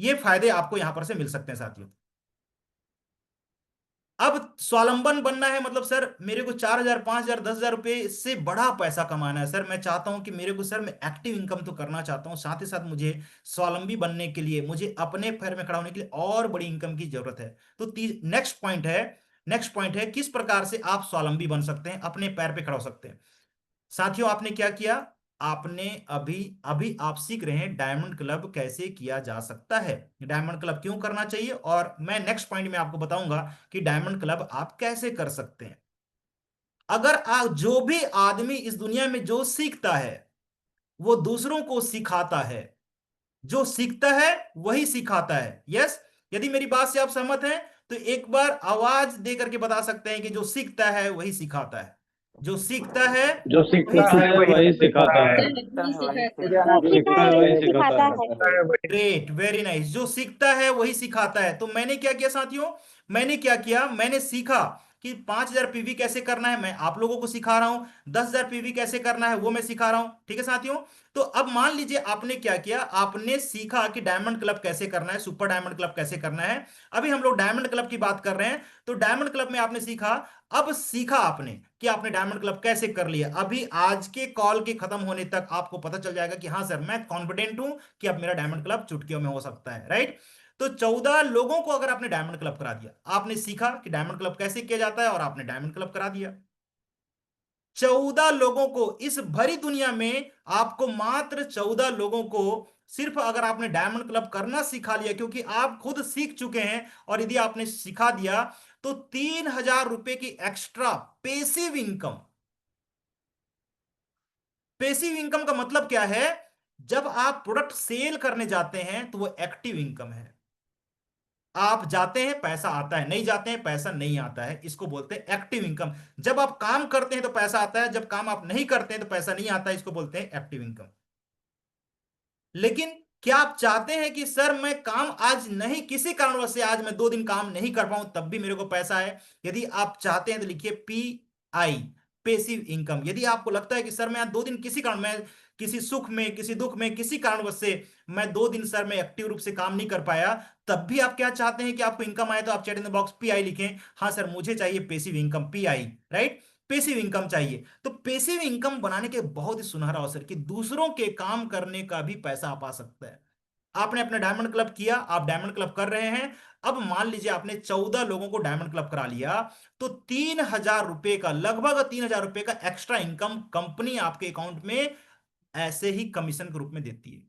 ये फायदे आपको यहां पर से मिल सकते हैं साथियों। अब स्वावलंबन बनना है, मतलब सर मेरे को 4,000 5,000 10,000 रुपए इससे बड़ा पैसा कमाना है, सर मैं चाहता हूं कि मेरे को, सर मैं एक्टिव इनकम तो करना चाहता हूं, साथ ही साथ मुझे स्वावलंबी बनने के लिए, मुझे अपने पैर में खड़ा होने के लिए और बड़ी इनकम की जरूरत है। तो नेक्स्ट पॉइंट है किस प्रकार से आप स्वावलंबी बन सकते हैं, अपने पैर पे खड़ा हो सकते हैं। साथियों आपने क्या किया, आपने अभी अभी आप सीख रहे हैं डायमंड क्लब कैसे किया जा सकता है, डायमंड क्लब क्यों करना चाहिए, और मैं नेक्स्ट पॉइंट में आपको बताऊंगा कि डायमंड क्लब आप कैसे कर सकते हैं। अगर आप, जो भी आदमी इस दुनिया में जो सीखता है वो दूसरों को सिखाता है, जो सीखता है वही सिखाता है, यस। यदि मेरी बात से आप सहमत हैं तो एक बार आवाज दे करके बता सकते हैं कि जो सीखता है वही सिखाता है, जो सीखता है जो वही सीखता है सिखाता वही है। सिखाता है। जो जो सीखता सीखता है है वही वही सिखाता सिखाता है। है। ग्रेट, वेरी नाइस, जो सीखता है वही सिखाता है। तो मैंने क्या किया साथियों, मैंने क्या किया, मैंने सीखा कि 5,000 पीवी कैसे करना है, मैं आप लोगों को सिखा रहा हूं, 10,000 पीवी कैसे करना है वो मैं सिखा रहा हूं, ठीक है साथियों। तो अब मान लीजिए आपने क्या किया, आपने सीखा कि डायमंड क्लब कैसे करना है, सुपर डायमंड क्लब कैसे करना है। अभी हम लोग डायमंड क्लब की बात कर रहे हैं, तो डायमंड क्लब में आपने सीखा, अब सीखा आपने कि आपने डायमंड क्लब कैसे कर लिया। अभी आज के कॉल के खत्म होने तक आपको पता चल जाएगा कि हाँ सर मैं कॉन्फिडेंट हूं कि अब मेरा डायमंड क्लब चुटकियों में हो सकता है, राइट। तो 14 लोगों को अगर आपने डायमंड क्लब करा दिया, आपने सीखा कि डायमंड क्लब कैसे किया जाता है और आपने डायमंड क्लब करा दिया 14 लोगों को, इस भरी दुनिया में आपको मात्र 14 लोगों को, सिर्फ अगर आपने डायमंड क्लब करना सिखा लिया, क्योंकि आप खुद सीख चुके हैं, और यदि आपने सिखा दिया तो 3,000 रुपए की extra passive income. Passive income का मतलब क्या है, जब आप प्रोडक्ट सेल करने जाते हैं तो वो एक्टिव इनकम है। आप जाते हैं पैसा आता है, नहीं जाते हैं पैसा नहीं आता है, इसको बोलते हैं एक्टिव इनकम। जब आप काम करते हैं तो पैसा आता है, जब काम आप नहीं करते हैं तो पैसा नहीं आता है, इसको बोलते हैं एक्टिव इनकम। लेकिन क्या आप चाहते हैं कि सर मैं काम आज नहीं, किसी कारणवश से आज मैं 2 दिन काम नहीं कर पाऊं तब भी मेरे को पैसा है? यदि आप चाहते हैं तो लिखिए PI, पेसिव इनकम। यदि आपको लगता है कि सर मैं आज 2 दिन किसी कारण, मैं किसी सुख में किसी दुख में किसी कारणवश से मैं 2 दिन सर मैं एक्टिव रूप से काम नहीं कर पाया, तब भी आप क्या चाहते हैं कि आपको इनकम आए, तो आप chat in the box PI लिखें। हाँ सर मुझे चाहिए passive income, PI, right, passive income चाहिए। तो पेसिव इनकम बनाने के बहुत ही सुनहरा अवसर कि दूसरों के काम करने का भी पैसा आप आ सकता है। आपने अपना डायमंड क्लब किया, आप डायमंड क्लब कर रहे हैं। अब मान लीजिए आपने 14 लोगों को डायमंड क्लब करा लिया, तो 3,000 रुपए का, लगभग 3,000 रुपए का एक्स्ट्रा इनकम कंपनी आपके अकाउंट में ऐसे ही कमीशन के रूप में देती है।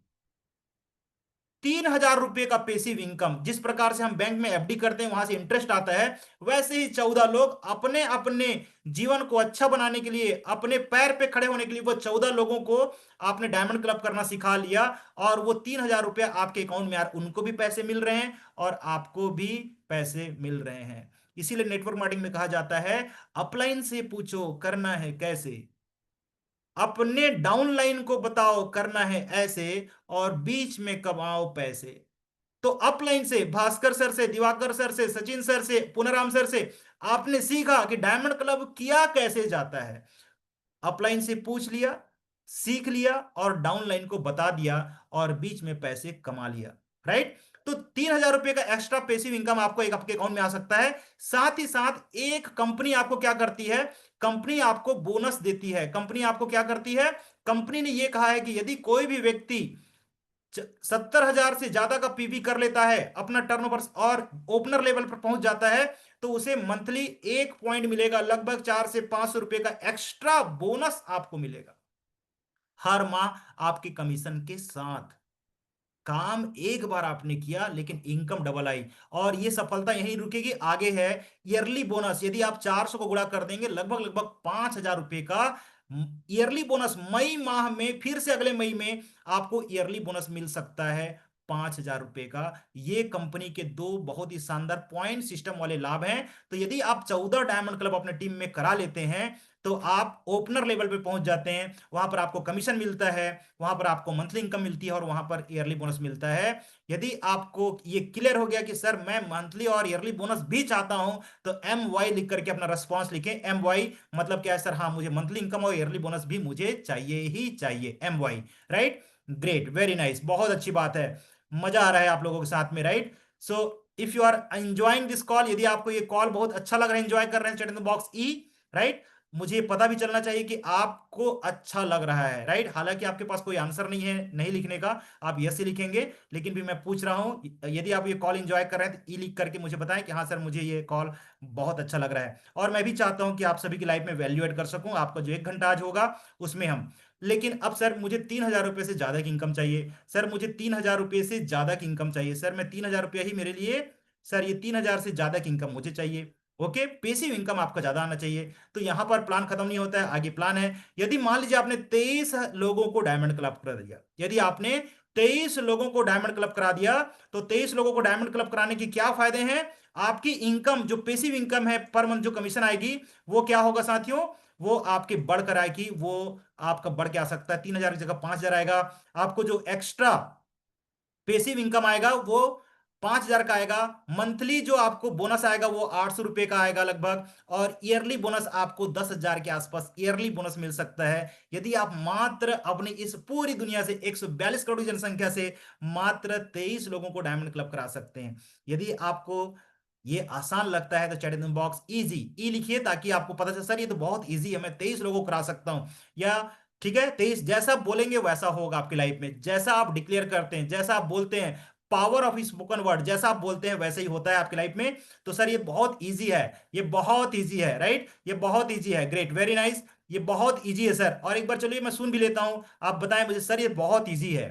3,000 रुपए का पेसिव इनकम, जिस प्रकार से हम बैंक में FD करते हैं वहां से इंटरेस्ट आता है, वैसे ही 14 लोग अपने अपने जीवन को अच्छा बनाने के लिए, अपने पैर पे खड़े होने के लिए, वो 14 लोगों को आपने डायमंड क्लब करना सिखा लिया, और वो 3,000 रुपया आपके अकाउंट में यार उनको भी पैसे मिल रहे हैं और आपको भी पैसे मिल रहे हैं। इसीलिए नेटवर्क मार्केटिंग में कहा जाता है, अपलाइन से पूछो करना है कैसे, अपने डाउनलाइन को बताओ करना है ऐसे, और बीच में कमाओ पैसे। तो अपलाइन से, भास्कर सर से, दिवाकर सर से, सचिन सर से, पुनराम सर से आपने सीखा कि डायमंड क्लब किया कैसे जाता है। अपलाइन से पूछ लिया, सीख लिया, और डाउनलाइन को बता दिया, और बीच में पैसे कमा लिया, राइट। तो 3,000 रुपए का एक्स्ट्रा पेसिव इनकम आपको एक आपके अकाउंट में आ सकता है। साथ ही साथ एक कंपनी आपको क्या करती है, कंपनी आपको बोनस देती है। कंपनी आपको क्या करती है, कंपनी ने यह कहा है कि यदि कोई भी व्यक्ति 70,000 से ज्यादा का PV कर लेता है अपना टर्नओवर, और ओपनर लेवल पर पहुंच जाता है, तो उसे मंथली 1 पॉइंट मिलेगा, लगभग 400 से 500 रुपए का एक्स्ट्रा बोनस आपको मिलेगा हर माह आपके कमीशन के साथ। काम एक बार आपने किया लेकिन इनकम डबल आई, और ये सफलता यहीं रुकेगी, आगे है ईयरली बोनस। यदि आप 400 को गुणा कर देंगे, लगभग लगभग 5,000 रुपए का ईयरली बोनस मई माह में, फिर से अगले मई में आपको ईयरली बोनस मिल सकता है 5,000 रुपए का। ये कंपनी के दो बहुत ही शानदार पॉइंट सिस्टम वाले लाभ हैं। तो यदि आप 14 डायमंड क्लब अपने टीम में करा लेते हैं, तो आप ओपनर लेवल पे पहुंच जाते हैं, वहां पर आपको कमीशन मिलता है, वहां पर आपको मंथली इनकम मिलती है, और वहां पर ईयरली बोनस मिलता है। यदि आपको ये क्लियर हो गया कि सर मैं मंथली और ईयरली बोनस भी चाहता हूं, तो MY लिख करके अपना रेस्पॉन्स लिखें। MY मतलब क्या है सर, हाँ मुझे मंथली इनकम और ईयरली बोनस भी मुझे चाहिए ही चाहिए, MY, right. Great, very nice, बहुत अच्छी बात है। मजा आ रहा है आप लोगों के साथ में, right. So if you are enjoying this call, यदि आपको ये कॉल बहुत अच्छा लग रहा है, एंजॉय कर रहे हैं, chat in the box E, right. मुझे पता भी चलना चाहिए कि आपको अच्छा लग रहा है, राइट। हालांकि आपके पास कोई आंसर नहीं है नहीं लिखने का, आप यस ही लिखेंगे, लेकिन भी मैं पूछ रहा हूं, यदि आप ये कॉल एंजॉय कर रहे हैं तो ई लिख करके मुझे बताएं कि हाँ सर मुझे ये कॉल बहुत अच्छा लग रहा है। और मैं भी चाहता हूं कि आप सभी की लाइफ में वैल्यू एड कर सकूं, आपका जो 1 घंटा आज होगा उसमें हम। लेकिन अब सर मुझे 3,000 रुपए से ज्यादा की इनकम चाहिए, सर मुझे 3,000 रुपए से ज्यादा की इनकम चाहिए, सर मैं 3,000 रुपया ही मेरे लिए, सर ये 3,000 से ज्यादा की इनकम मुझे चाहिए। ओके, पेसिव इनकम आपका ज्यादा आना चाहिए। तो यहां पर प्लान खत्म नहीं होता है, आगे प्लान है। यदि मान लीजिए आपने 23 लोगों को डायमंड क्लब करा दिया, यदि आपने 23 लोगों को डायमंड क्लब करा दिया, तो 23 लोगों को डायमंड क्लब कराने के क्या फायदे हैं? आपकी इनकम जो पेसिव इनकम है पर मंथ जो कमीशन आएगी, वो क्या होगा साथियों, वो आपकी बढ़कर आएगी। वो आपका बढ़ के आ सकता है, 3,000 की जगह 5,000 आएगा। आपको जो एक्स्ट्रा पेसिव इनकम आएगा वो 5,000 का आएगा। मंथली जो आपको बोनस आएगा वो 800 रुपए का आएगा लगभग, और ईयरली बोनस आपको 10,000 के आसपास ईयरली बोनस मिल सकता है। यदि आप मात्र अपनी इस पूरी दुनिया से 142 करोड़ की जनसंख्या से मात्र 23 लोगों को डायमंड क्लब करा सकते हैं। यदि आपको ये आसान लगता है तो चैट इन बॉक्स इजी ई लिखिए, ताकि आपको पता चले सर ये तो बहुत इजी है, मैं 23 लोगों को करा सकता हूं। या ठीक है, 23 जैसा आप बोलेंगे वैसा होगा आपकी लाइफ में, जैसा आप डिक्लेयर करते हैं, जैसा आप बोलते हैं, पावर ऑफ स्पोकन वर्ड, जैसा आप बोलते हैं वैसे ही होता है आपकी लाइफ में। तो सर ये बहुत इजी है, ये बहुत इजी है, राइट, ये बहुत इजी है, ग्रेट, वेरी नाइस, ये बहुत इजी है सर। और एक बार चलिए मैं सुन भी लेता हूं, आप बताएं मुझे सर ये बहुत इजी है।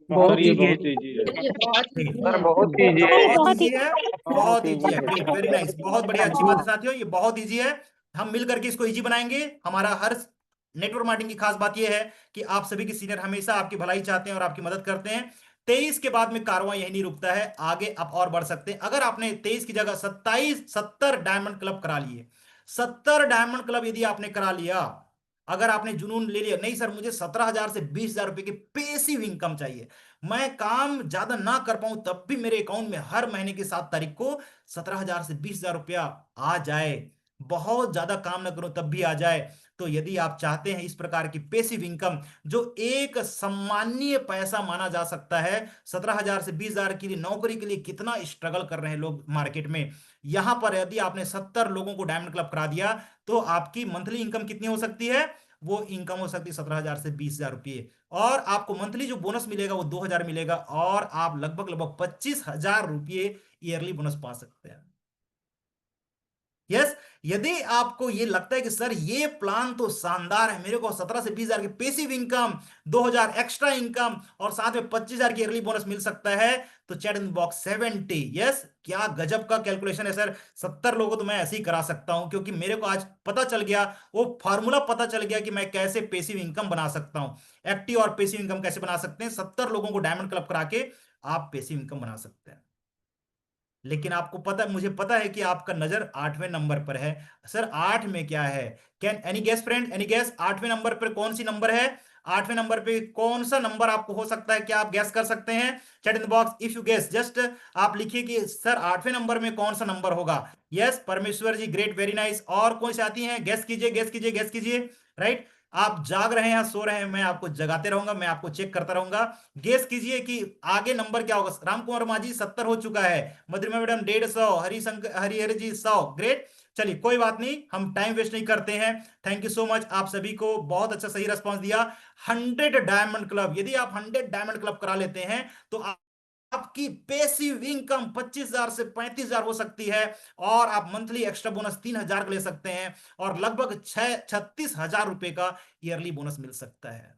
सर बहुत ये इजी है बहुत जी। इजी है। ये बहुत ठीक, इजी सर है। बहुत इजी बहुत है। बहुत बहुत इजी ही है, बहुत बहुत इजी इजी है, है। ग्रेट, वेरी नाइस, बहुत बढ़िया, अच्छी बात है साथियों, ये बहुत इजी है। हम मिल करके इसको इजी बनाएंगे। हमारा हर नेटवर्क मार्केटिंग की खास बात यह है कि आप सभी के सीनियर हमेशा आपकी भलाई चाहते हैं और आपकी मदद करते हैं। 23 के बाद में कारवां यही नहीं रुकता है, आगे आप और बढ़ सकते हैं। अगर आपने 23 की जगह 70 डायमंड क्लब करा लिए, 70 डायमंड क्लब यदि आपने करा लिया, अगर आपने जुनून ले लिया, नहीं सर मुझे 17,000 से 20,000 रुपए की पेसिव इनकम चाहिए, मैं काम ज्यादा ना कर पाऊं तब भी मेरे अकाउंट में हर महीने की 7 तारीख को 17,000 से 20,000 रुपया आ जाए, बहुत ज्यादा काम ना करूं तब भी आ जाए, तो यदि आप चाहते हैं इस प्रकार की पेसिव इनकम जो एक सम्माननीय पैसा माना जा सकता है, 17,000 से 20,000 के लिए नौकरी के लिए कितना स्ट्रगल कर रहे हैं लोग मार्केट में, यहां पर यदि आपने 70 लोगों को डायमंड क्लब करा दिया तो आपकी मंथली इनकम कितनी हो सकती है? वो इनकम हो सकती है 17,000 से 20,000 रुपये, और आपको मंथली जो बोनस मिलेगा वो 2,000 मिलेगा, और आप लगभग लगभग 25,000 रुपये ईयरली बोनस पा सकते हैं। यस, यदि आपको ये लगता है कि सर ये प्लान तो शानदार है, मेरे को 17 से 20,000 की पेसिव इनकम, 2,000 एक्स्ट्रा इनकम और साथ में 25,000 की अर्ली बोनस मिल सकता है, तो चैट इन बॉक्स 70। यस, क्या गजब का कैलकुलेशन है सर, 70 लोगों तो मैं ऐसे ही करा सकता हूं, क्योंकि मेरे को आज पता चल गया, वो फॉर्मूला पता चल गया कि मैं कैसे पेसिव इनकम बना सकता हूं, एक्टिव और पेसिव इनकम कैसे बना सकते हैं, 70 लोगों को डायमंड क्लब करा के आप पेसिव इनकम बना सकते हैं। लेकिन आपको पता, मुझे पता है कि आपका नजर 8वें नंबर पर है। सर 8 में क्या है? Can any guess friend, any guess, 8वें नंबर पर कौन सी नंबर है? 8वें नंबर पे कौन सा नंबर आपको हो सकता है, क्या आप गैस कर सकते हैं? Chat in the box if you guess, just आप लिखिए कि सर 8वें नंबर में कौन सा नंबर होगा। यस, परमेश्वर जी, ग्रेट, वेरी नाइस। और कौन से आती हैं? गैस कीजिए, गैस कीजिए, गैस कीजिए। राइट, आप जाग रहे हैं या सो रहे हैं, मैं आपको जगाते रहूंगा, मैं आपको चेक करता रहूंगा। गेस कीजिए कि आगे नंबर क्या होगा। राम कुमार माझी 70 हो चुका है, मधुरिमा मैडम 150, हरिशंकर हरिहर जी 100, ग्रेट। चलिए कोई बात नहीं, हम टाइम वेस्ट नहीं करते हैं। थैंक यू सो मच, आप सभी को बहुत अच्छा सही रेस्पॉन्स दिया। 100 डायमंड क्लब, यदि आप 100 डायमंड क्लब करा लेते हैं तो आपकी पेसिव इनकम 25,000 से 35,000 हो सकती है, और आप मंथली एक्स्ट्रा बोनस 3,000 का ले सकते हैं, और लगभग 36,000 रुपए का ईयरली बोनस मिल सकता है।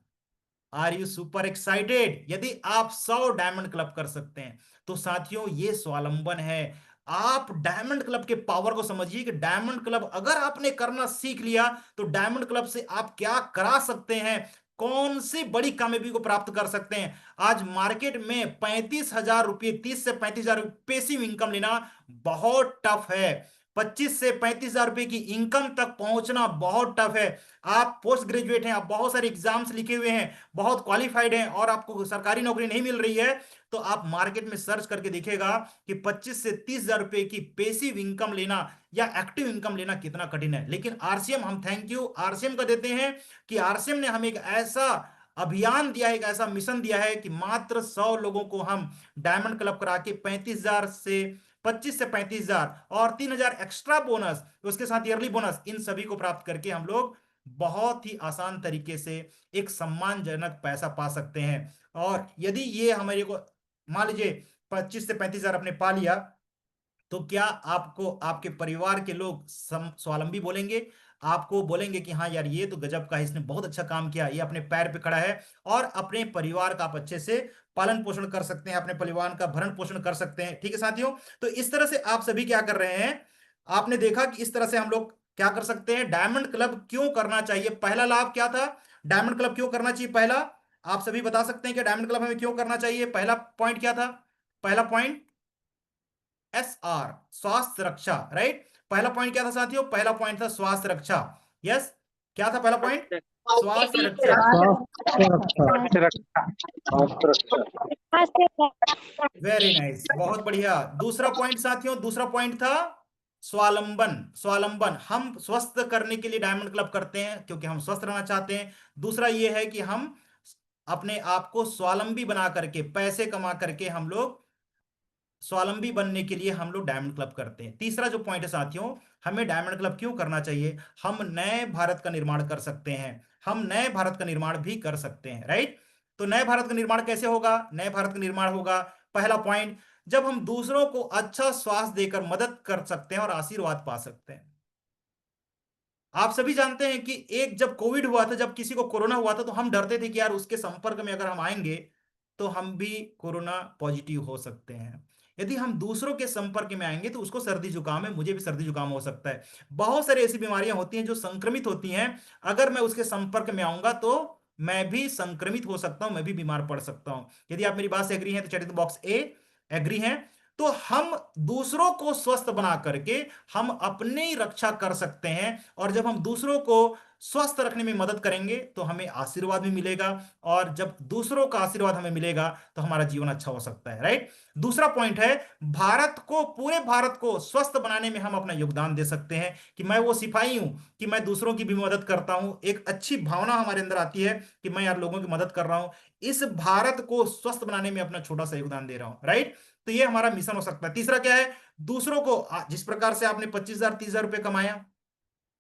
Are you super excited? यदि आप 100 डायमंड क्लब कर सकते हैं तो साथियों ये स्वावलंबन है। आप डायमंड क्लब के पावर को समझिए कि डायमंड क्लब अगर आपने करना सीख लिया तो डायमंड क्लब से आप क्या करा सकते हैं, कौन सी बड़ी कामयाबी को प्राप्त कर सकते हैं। आज मार्केट में 35,000 रुपये, 30 से 35,000 पेसिव इनकम लेना बहुत टफ है। 25 से 35,000 रुपए की इनकम तक पहुंचना बहुत टफ है। आप पोस्ट ग्रेजुएट हैं, आप बहुत सारे एग्जाम्स लिखे हुए हैं, बहुत क्वालिफाइड हैं, और आपको सरकारी नौकरी नहीं मिल रही है, तो आप मार्केट में सर्च करके देखिएगा कि 25 से 30,000 रुपए की पेसिव इनकम लेना या एक्टिव इनकम लेना कितना कठिन है। लेकिन आरसीएम, हम थैंक यू आरसीएम का देते हैं कि आरसीएम ने हमें एक ऐसा अभियान दिया है, एक ऐसा मिशन दिया है कि मात्र 100 लोगों को हम डायमंड क्लब करा के 25 से 35,000 और 3,000 एक्स्ट्रा बोनस, उसके साथ ईयरली बोनस, इन सभी को प्राप्त करके हम लोग बहुत ही आसान तरीके से एक सम्मानजनक पैसा पा सकते हैं। और यदि ये हमारे को मान लीजिए 25 से 35,000 आपने पा लिया, तो क्या आपको आपके परिवार के लोग स्वावलंबी बोलेंगे? आपको बोलेंगे कि हाँ यार ये तो गजब का है, इसने बहुत अच्छा काम किया, ये अपने पैर पे खड़ा है, और अपने परिवार का आप अच्छे से पालन पोषण कर सकते हैं, अपने परिवार का भरण पोषण कर सकते हैं। ठीक है साथियों, तो इस तरह से आप सभी क्या कर रहे हैं, आपने देखा कि इस तरह से हम लोग क्या कर सकते हैं। डायमंड क्लब क्यों करना चाहिए? पहला लाभ क्या था? डायमंड क्लब क्यों करना चाहिए? पहला, आप सभी बता सकते हैं कि डायमंड क्लब हमें क्यों करना चाहिए? पहला पॉइंट क्या था? पहला पॉइंट SR, स्वास्थ्य रक्षा। राइट, पहला पॉइंट क्या था साथियों? पहला पॉइंट था स्वास्थ्य रक्षा। यस, क्या था पहला पॉइंट? स्वास्थ्य रक्षा। स्वास्थ्य रक्षा। वेरी नाइस, बहुत बढ़िया। दूसरा पॉइंट साथियों, दूसरा पॉइंट था स्वावलंबन। स्वावलंबन, हम स्वस्थ करने के लिए डायमंड क्लब करते हैं क्योंकि हम स्वस्थ रहना चाहते हैं। दूसरा ये है कि हम अपने आप को स्वावलंबी बना करके, पैसे कमा करके हम लोग स्वावलंबी बनने के लिए हम लोग डायमंड क्लब करते हैं। तीसरा जो पॉइंट है साथियों, हमें डायमंड क्लब क्यों करना चाहिए? हम नए भारत का निर्माण कर सकते हैं, हम नए भारत का निर्माण भी कर सकते हैं। राइट, तो नए भारत का निर्माण कैसे होगा? नए भारत का निर्माण होगा, पहला पॉइंट, जब हम दूसरों को अच्छा स्वास्थ्य देकर मदद कर सकते हैं और आशीर्वाद पा सकते हैं। आप सभी जानते हैं कि एक जब कोविड हुआ था, जब किसी को कोरोना हुआ था, तो हम डरते थे कि यार उसके संपर्क में अगर हम आएंगे तो हम भी कोरोना पॉजिटिव हो सकते हैं। यदि हम दूसरों के संपर्क में आएंगे तो उसको सर्दी जुकाम है, मुझे भी सर्दी जुकाम हो सकता है। बहुत सारी ऐसी बीमारियां होती हैं जो संक्रमित होती हैं, अगर मैं उसके संपर्क में आऊंगा तो मैं भी संक्रमित हो सकता हूं, मैं भी बीमार पड़ सकता हूं। यदि आप मेरी बात से एग्री हैं तो chat in the box A, agree हैं। तो हम दूसरों को स्वस्थ बना करके हम अपनी ही रक्षा कर सकते हैं, और जब हम दूसरों को स्वस्थ रखने में मदद करेंगे तो हमें आशीर्वाद भी मिलेगा, और जब दूसरों का आशीर्वाद हमें मिलेगा तो हमारा जीवन अच्छा हो सकता है, राइट। दूसरा पॉइंट है, भारत को, पूरे भारत को स्वस्थ बनाने में हम अपना योगदान दे सकते हैं, कि मैं वो सिपाही हूं कि मैं दूसरों की भी मदद करता हूं। एक अच्छी भावना हमारे अंदर आती है कि मैं यार लोगों की मदद कर रहा हूं, इस भारत को स्वस्थ बनाने में अपना छोटा सा योगदान दे रहा हूं, राइट। तो ये हमारा मिशन हो सकता है। तीसरा क्या है, दूसरों को जिस प्रकार से आपने 25,000 30,000 रुपये कमाया,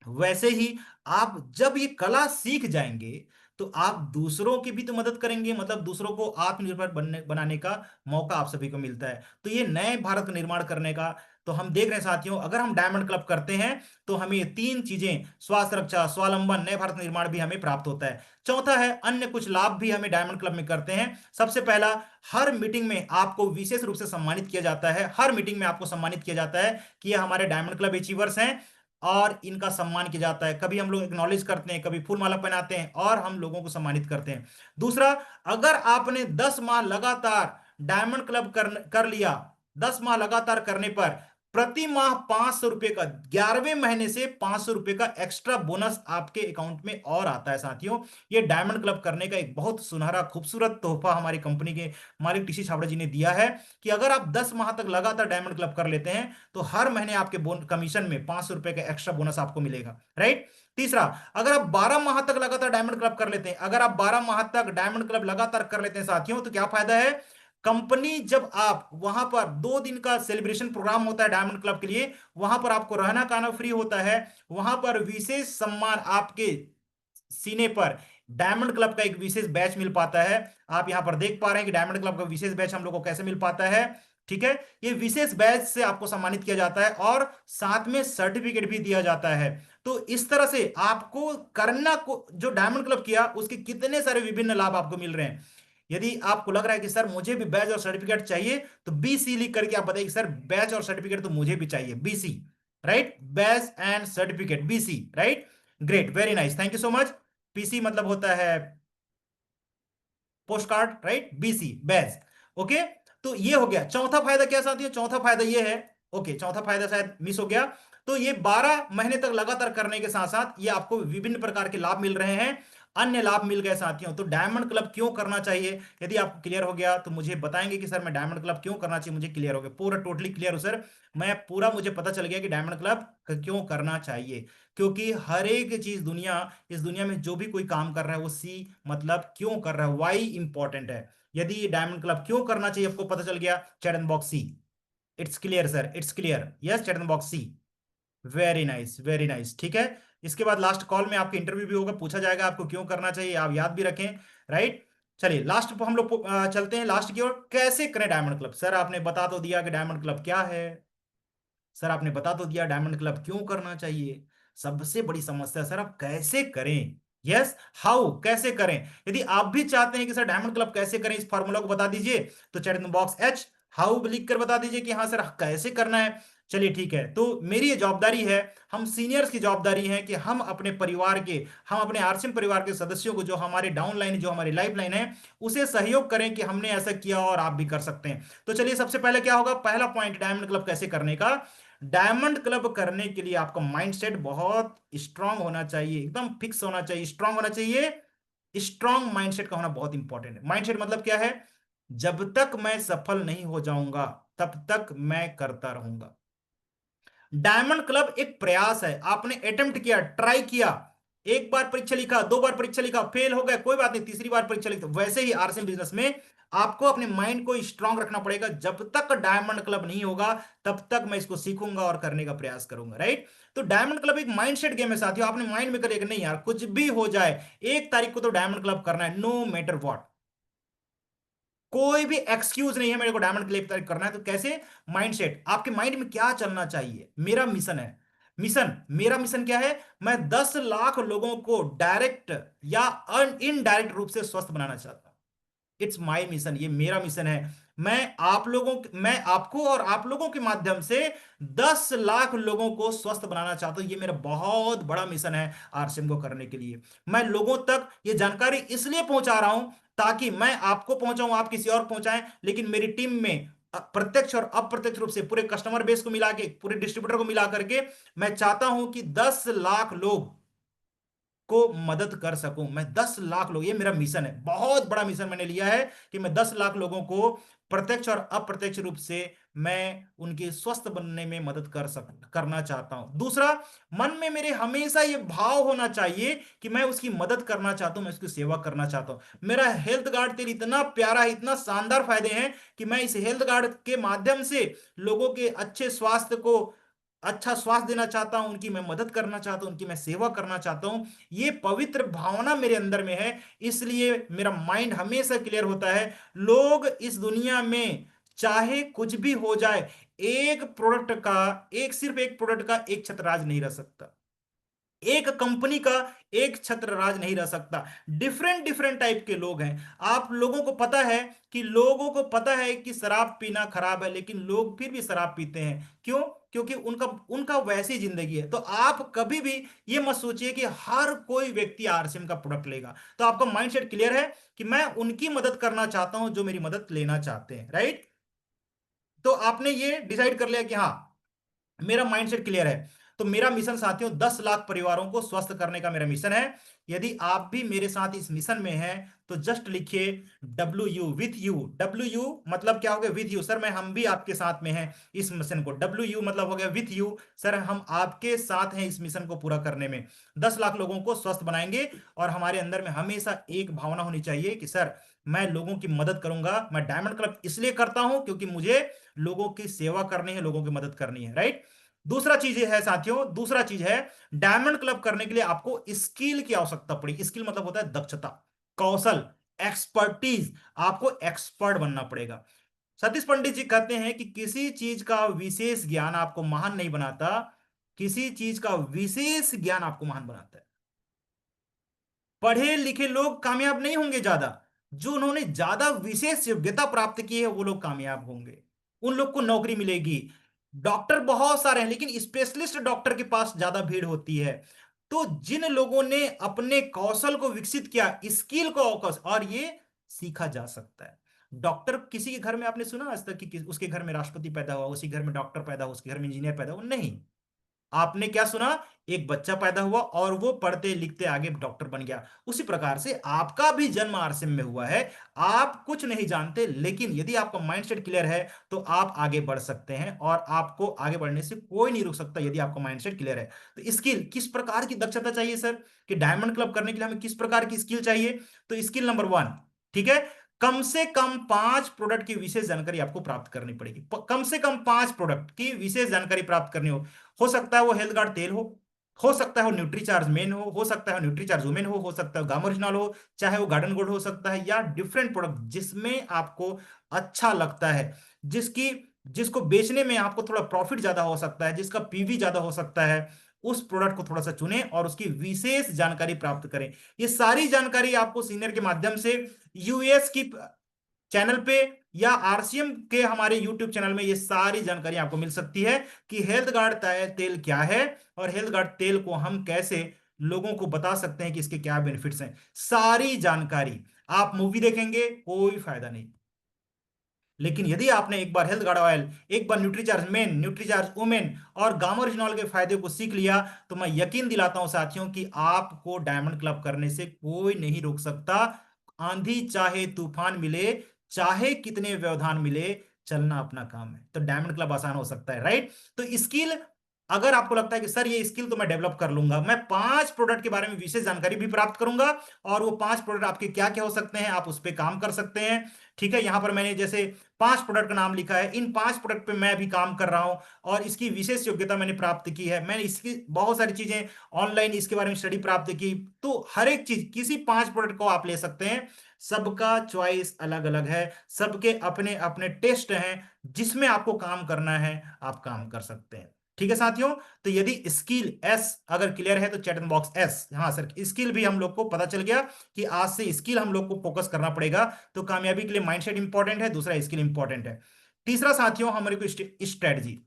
वैसे ही आप जब ये कला सीख जाएंगे तो आप दूसरों की भी तो मदद करेंगे, मतलब दूसरों को आत्मनिर्भर बनाने का मौका आप सभी को मिलता है। तो ये नए भारत का निर्माण करने का, तो हम देख रहे हैं साथियों, अगर हम डायमंड क्लब करते हैं तो हमें ये तीन चीजें, स्वास्थ्य रक्षा, स्वावलंबन, नए भारत निर्माण भी हमें प्राप्त होता है। चौथा है, अन्य कुछ लाभ भी हमें डायमंड क्लब में करते हैं। सबसे पहला, हर मीटिंग में आपको विशेष रूप से सम्मानित किया जाता है, हर मीटिंग में आपको सम्मानित किया जाता है कि ये हमारे डायमंड क्लब अचीवर्स हैं, और इनका सम्मान किया जाता है। कभी हम लोग एक्नॉलेज करते हैं, कभी फूल माला पहनाते हैं, और हम लोगों को सम्मानित करते हैं। दूसरा, अगर आपने 10 माह लगातार डायमंड क्लब कर लिया, 10 माह लगातार करने पर प्रति माह 500 रुपए का, 11वें महीने से 500 रुपए का एक्स्ट्रा बोनस आपके अकाउंट में और आता है साथियों। ये डायमंड क्लब करने का एक बहुत सुनहरा खूबसूरत तोहफा हमारी कंपनी के मालिक टीसी छाबड़ा जी ने दिया है, कि अगर आप 10 माह तक लगातार डायमंड क्लब कर लेते हैं तो हर महीने आपके कमीशन में 500 रुपए का एक्स्ट्रा बोनस आपको मिलेगा, राइट। तीसरा, अगर आप 12 माह तक लगातार डायमंड क्लब कर लेते हैं, अगर आप 12 माह तक डायमंड क्लब लगातार कर लेते हैं साथियों, तो क्या फायदा है, कंपनी, जब आप वहां पर 2 दिन का सेलिब्रेशन प्रोग्राम होता है डायमंड क्लब के लिए, वहां पर आपको रहना खाना फ्री होता है, वहां पर विशेष सम्मान आपके सीने पर डायमंड क्लब का एक विशेष बैच मिल पाता है। आप यहां पर देख पा रहे हैं कि डायमंड क्लब का विशेष बैच हम लोग को कैसे मिल पाता है, ठीक है। ये विशेष बैच से आपको सम्मानित किया जाता है, और साथ में सर्टिफिकेट भी दिया जाता है। तो इस तरह से आपको करना को, जो डायमंड क्लब किया उसके कितने सारे विभिन्न लाभ आपको मिल रहे हैं। यदि आपको लग रहा है कि सर मुझे भी बैच और सर्टिफिकेट चाहिए, तो बीसी लिख करके आप बताइए कि सर बैच और सर्टिफिकेट तो मुझे भी चाहिए, BC, right, batch and certificate, BC, right. Great, very nice, thank you so much. PC मतलब होता है post card, right, BC, badge, okay. तो ये हो गया। चौथा फायदा क्या साथियों, चौथा फायदा ये है, ओके, चौथा फायदा शायद मिस हो गया। तो ये 12 महीने तक लगातार करने के साथ साथ ये आपको विभिन्न प्रकार के लाभ मिल रहे हैं, अन्य लाभ मिल गए साथियों। तो डायमंड क्लब क्यों करना चाहिए, यदि आपको क्लियर हो गया तो मुझे बताएंगे कि सर मैं डायमंड क्लब क्यों करना चाहिए, मुझे क्लियर हो गया, पूरा टोटली क्लियर हो सर, मैं पूरा, मुझे पता चल गया कि डायमंड क्लब क्यों करना चाहिए। क्योंकि हर एक चीज दुनिया, इस दुनिया में जो भी कोई काम कर रहा है वो सी मतलब क्यों कर रहा है, वाई इंपॉर्टेंट है। यदि डायमंड क्लब क्यों करना चाहिए आपको पता चल गया, chat in box C, it's clear sir, it's clear, yes, chat in box C, very nice, very nice, ठीक है। इसके बाद लास्ट कॉल में आपके इंटरव्यू भी होगा, पूछा जाएगा आपको क्यों करना चाहिए, आप याद भी रखें, राइट। चलिए लास्ट पर हम लोग चलते हैं, लास्ट की ओर, कैसे करें डायमंड क्लब। सर आपने बता तो दिया कि डायमंड क्लब क्या है, सर आपने बता तो दिया डायमंड क्लब क्यों करना चाहिए, सबसे बड़ी समस्या सर आप कैसे करें, यस, हाउ, कैसे करें। यदि आप भी चाहते हैं कि सर डायमंड क्लब कैसे करें, इस फार्मूला को बता दीजिए, तो chat in box H, how लिख कर बता दीजिए कि हाँ सर कैसे करना है। चलिए ठीक है, तो मेरी ये जवाबदारी है, हम सीनियर्स की जवाबदारी है कि हम अपने परिवार के, हम अपने आरसीएम परिवार के सदस्यों को, जो हमारे डाउन लाइन, जो हमारी लाइफ लाइन है, उसे सहयोग करें कि हमने ऐसा किया और आप भी कर सकते हैं। तो चलिए सबसे पहले क्या होगा, पहला पॉइंट डायमंड क्लब कैसे करने का। डायमंड क्लब करने के लिए आपका माइंडसेट बहुत स्ट्रांग होना चाहिए, एकदम फिक्स होना चाहिए, स्ट्रांग होना चाहिए। स्ट्रांग माइंडसेट का होना बहुत इंपॉर्टेंट है। माइंडसेट मतलब क्या है, जब तक मैं सफल नहीं हो जाऊंगा तब तक मैं करता रहूंगा। डायमंड क्लब एक प्रयास है, आपने अटेम्प्ट किया, ट्राई किया, एक बार परीक्षा लिखा, 2 बार परीक्षा लिखा, फेल हो गया, कोई बात नहीं, तीसरी बार परीक्षा लिखा। वैसे ही आरसीएम बिजनेस में आपको अपने माइंड को स्ट्रांग रखना पड़ेगा, जब तक डायमंड क्लब नहीं होगा तब तक मैं इसको सीखूंगा और करने का प्रयास करूंगा, राइट। तो डायमंड क्लब एक माइंडसेट गेम है साथियों, आपने माइंड में करेगा नहीं यार कुछ भी हो जाए, 1 तारीख को तो डायमंड क्लब करना है, नो मैटर व्हाट, कोई भी एक्सक्यूज नहीं है, मेरे को डायमंड क्लेम करना है। तो कैसे, माइंडसेट, आपके माइंड में क्या चलना चाहिए, मेरा मिशन है, मिशन, मेरा मिशन क्या है, मैं 10 लाख लोगों को डायरेक्ट या इनडायरेक्ट रूप से स्वस्थ बनाना चाहता हूं। इट्स माई मिशन, ये मेरा मिशन है। मैं आपको और आप लोगों के माध्यम से 10 लाख लोगों को स्वस्थ बनाना चाहता हूं। ये मेरा बहुत बड़ा मिशन है आरसीएम को करने के लिए। मैं लोगों तक ये जानकारी इसलिए पहुंचा रहा हूं ताकि मैं आपको पहुंचाऊं, आप किसी और पहुंचाएं, लेकिन मेरी टीम में प्रत्यक्ष और अप्रत्यक्ष रूप से पूरे कस्टमर बेस को मिला के, पूरे डिस्ट्रीब्यूटर को मिला करके मैं चाहता हूं कि 10 लाख लोग को मदद कर सकूं। मैं 10 लाख लोग, ये मेरा मिशन है, बहुत बड़ा मिशन मैंने लिया है कि मैं 10 लाख लोगों को प्रत्यक्ष और अप्रत्यक्ष रूप से मैं उनके स्वस्थ बनने में मदद करना चाहता हूं। दूसरा, मन में मेरे हमेशा ये भाव होना चाहिए कि मैं उसकी मदद करना चाहता हूं, मैं उसकी सेवा करना चाहता हूं। मेरा हेल्थ गार्ड तेल इतना प्यारा है, इतना शानदार फायदे हैं कि मैं इस हेल्थ गार्ड के माध्यम से लोगों के अच्छा स्वास्थ्य देना चाहता हूं, उनकी मैं मदद करना चाहता हूं, उनकी मैं सेवा करना चाहता हूं। ये पवित्र भावना मेरे अंदर में है, इसलिए मेरा माइंड हमेशा क्लियर होता है। लोग इस दुनिया में चाहे कुछ भी हो जाए, सिर्फ एक प्रोडक्ट का एक छत्र राज नहीं रह सकता, एक कंपनी का एक छत्र राज नहीं रह सकता। डिफरेंट डिफरेंट टाइप के लोग हैं। आप लोगों को पता है कि लोगों को पता है कि शराब पीना खराब है, लेकिन लोग फिर भी शराब पीते हैं। क्यों? क्योंकि उनका उनका वैसी जिंदगी है। तो आप कभी भी ये मत सोचिए कि हर कोई व्यक्ति आरसीएम का प्रोडक्ट लेगा। तो आपका माइंडसेट क्लियर है कि मैं उनकी मदद करना चाहता हूं जो मेरी मदद लेना चाहते हैं, राइट? तो आपने ये डिसाइड कर लिया कि हाँ, मेरा माइंडसेट क्लियर है। तो मेरा मिशन साथियों, 10 लाख परिवारों को स्वस्थ करने का मेरा मिशन है। यदि आप भी मेरे साथ इस मिशन में हैं तो जस्ट लिखिए डब्ल्यू विथ यू। डब्ल्यू मतलब क्या हो गया? With you. सर मैं हम भी आपके साथ में हैं इस मिशन को, डब्ल्यू मतलब हो गया विथ यू। सर हम आपके साथ हैं इस मिशन को पूरा करने में। 10 लाख लोगों को स्वस्थ बनाएंगे। और हमारे अंदर में हमेशा एक भावना होनी चाहिए कि सर मैं लोगों की मदद करूंगा। मैं डायमंड क्लब इसलिए करता हूं क्योंकि मुझे लोगों की सेवा करनी है, लोगों की मदद करनी है, राइट? दूसरा चीज है साथियों, दूसरा चीज है, डायमंड क्लब करने के लिए आपको स्किल की आवश्यकता पड़ेगी। स्किल मतलब होता है दक्षता, कौशल, एक्सपर्टीज। आपको एक्सपर्ट बनना पड़ेगा। सतीश पंडित जी कहते हैं कि किसी चीज का विशेष ज्ञान आपको महान नहीं बनाता, किसी चीज का विशेष ज्ञान आपको महान बनाता है। पढ़े लिखे लोग कामयाब नहीं होंगे ज्यादा, जो उन्होंने ज्यादा विशेष योग्यता प्राप्त की है वो लोग कामयाब होंगे, उन लोग को नौकरी मिलेगी। डॉक्टर बहुत सारे हैं लेकिन स्पेशलिस्ट डॉक्टर के पास ज्यादा भीड़ होती है। तो जिन लोगों ने अपने कौशल को विकसित किया, स्किल को अवकाश, और ये सीखा जा सकता है। डॉक्टर किसी के घर में आपने सुना आज तक कि उसके घर में राष्ट्रपति पैदा हुआ, उसी घर में डॉक्टर पैदा हुआ, उसके घर में इंजीनियर पैदा हुआ? नहीं। आपने क्या सुना? एक बच्चा पैदा हुआ और वो पढ़ते लिखते आगे डॉक्टर बन गया। उसी प्रकार से आपका भी जन्म आरसीएम में हुआ है। आप कुछ नहीं जानते, लेकिन यदि आपका माइंडसेट क्लियर है तो आप आगे बढ़ सकते हैं, और आपको आगे बढ़ने से कोई नहीं रोक सकता यदि आपका माइंडसेट क्लियर है। तो स्किल, किस प्रकार की दक्षता चाहिए सर? कि डायमंड क्लब करने के लिए हमें किस प्रकार की स्किल चाहिए? तो स्किल नंबर 1, ठीक है, कम से कम 5 प्रोडक्ट की विशेष जानकारी आपको प्राप्त करनी पड़ेगी। कम से कम 5 प्रोडक्ट की विशेष जानकारी प्राप्त करनी हो सकता है वो हेल्थ गार्ड तेल हो सकता है वो न्यूट्रीचार्ज मेन हो सकता है न्यूट्रीचार्ज वुमेन हो सकता है गामा ओरिजिनल हो, चाहे वो गार्डन गोल्ड हो सकता है, या डिफरेंट प्रोडक्ट जिसमें आपको अच्छा लगता है, जिसकी जिसको बेचने में आपको थोड़ा प्रॉफिट ज्यादा हो सकता है, जिसका पीवी ज्यादा हो सकता है, उस प्रोडक्ट को थोड़ा सा चुनें और उसकी विशेष जानकारी प्राप्त करें। ये सारी जानकारी आपको सीनियर के माध्यम से यूएस की चैनल पे या आरसीएम के हमारे यूट्यूब चैनल में ये सारी जानकारी आपको मिल सकती है कि हेल्थ गार्ड तेल क्या है, और हेल्थ गार्ड तेल को हम कैसे लोगों को बता सकते हैं कि इसके क्या बेनिफिट्स हैं। सारी जानकारी आप मूवी देखेंगे कोई फायदा नहीं, लेकिन यदि आपने एक बार हेल्थ गार्ड ऑयल, एक बार न्यूट्रीचार्ज मेन, न्यूट्रीचार्ज वुमेन और गामा रिजनॉल के फायदे को सीख लिया, तो मैं यकीन दिलाता हूं साथियों कि आपको डायमंड क्लब करने से कोई नहीं रोक सकता। आंधी चाहे तूफान मिले, चाहे कितने व्यवधान मिले, चलना अपना काम है। तो डायमंड क्लब आसान हो सकता है, राइट? तो स्किल, अगर आपको लगता है कि सर ये स्किल तो मैं डेवलप कर लूंगा, मैं 5 प्रोडक्ट के बारे में विशेष जानकारी भी प्राप्त करूंगा, और वो 5 प्रोडक्ट आपके क्या क्या हो सकते हैं, आप उस पर काम कर सकते हैं। ठीक है, यहां पर मैंने जैसे 5 प्रोडक्ट का नाम लिखा है, इन 5 प्रोडक्ट पे मैं भी काम कर रहा हूं, और इसकी विशेष योग्यता मैंने प्राप्त की है। मैंने इसकी बहुत सारी चीजें ऑनलाइन इसके बारे में स्टडी प्राप्त की। तो हर एक चीज, किसी 5 प्रोडक्ट को आप ले सकते हैं। सबका चॉइस अलग अलग है, सबके अपने अपने टेस्ट हैं, जिसमें आपको काम करना है आप काम कर सकते हैं। ठीक है साथियों। तो यदि स्किल एस अगर क्लियर है तो चैट इन बॉक्स एस, हाँ सर स्किल भी हम लोग को पता चल गया कि आज से स्किल हम लोग को फोकस करना पड़ेगा। तो कामयाबी के लिए माइंडसेट इंपॉर्टेंट है, दूसरा स्किल इंपॉर्टेंट है। तीसरा साथियों हमारे को स्ट्रेटजी।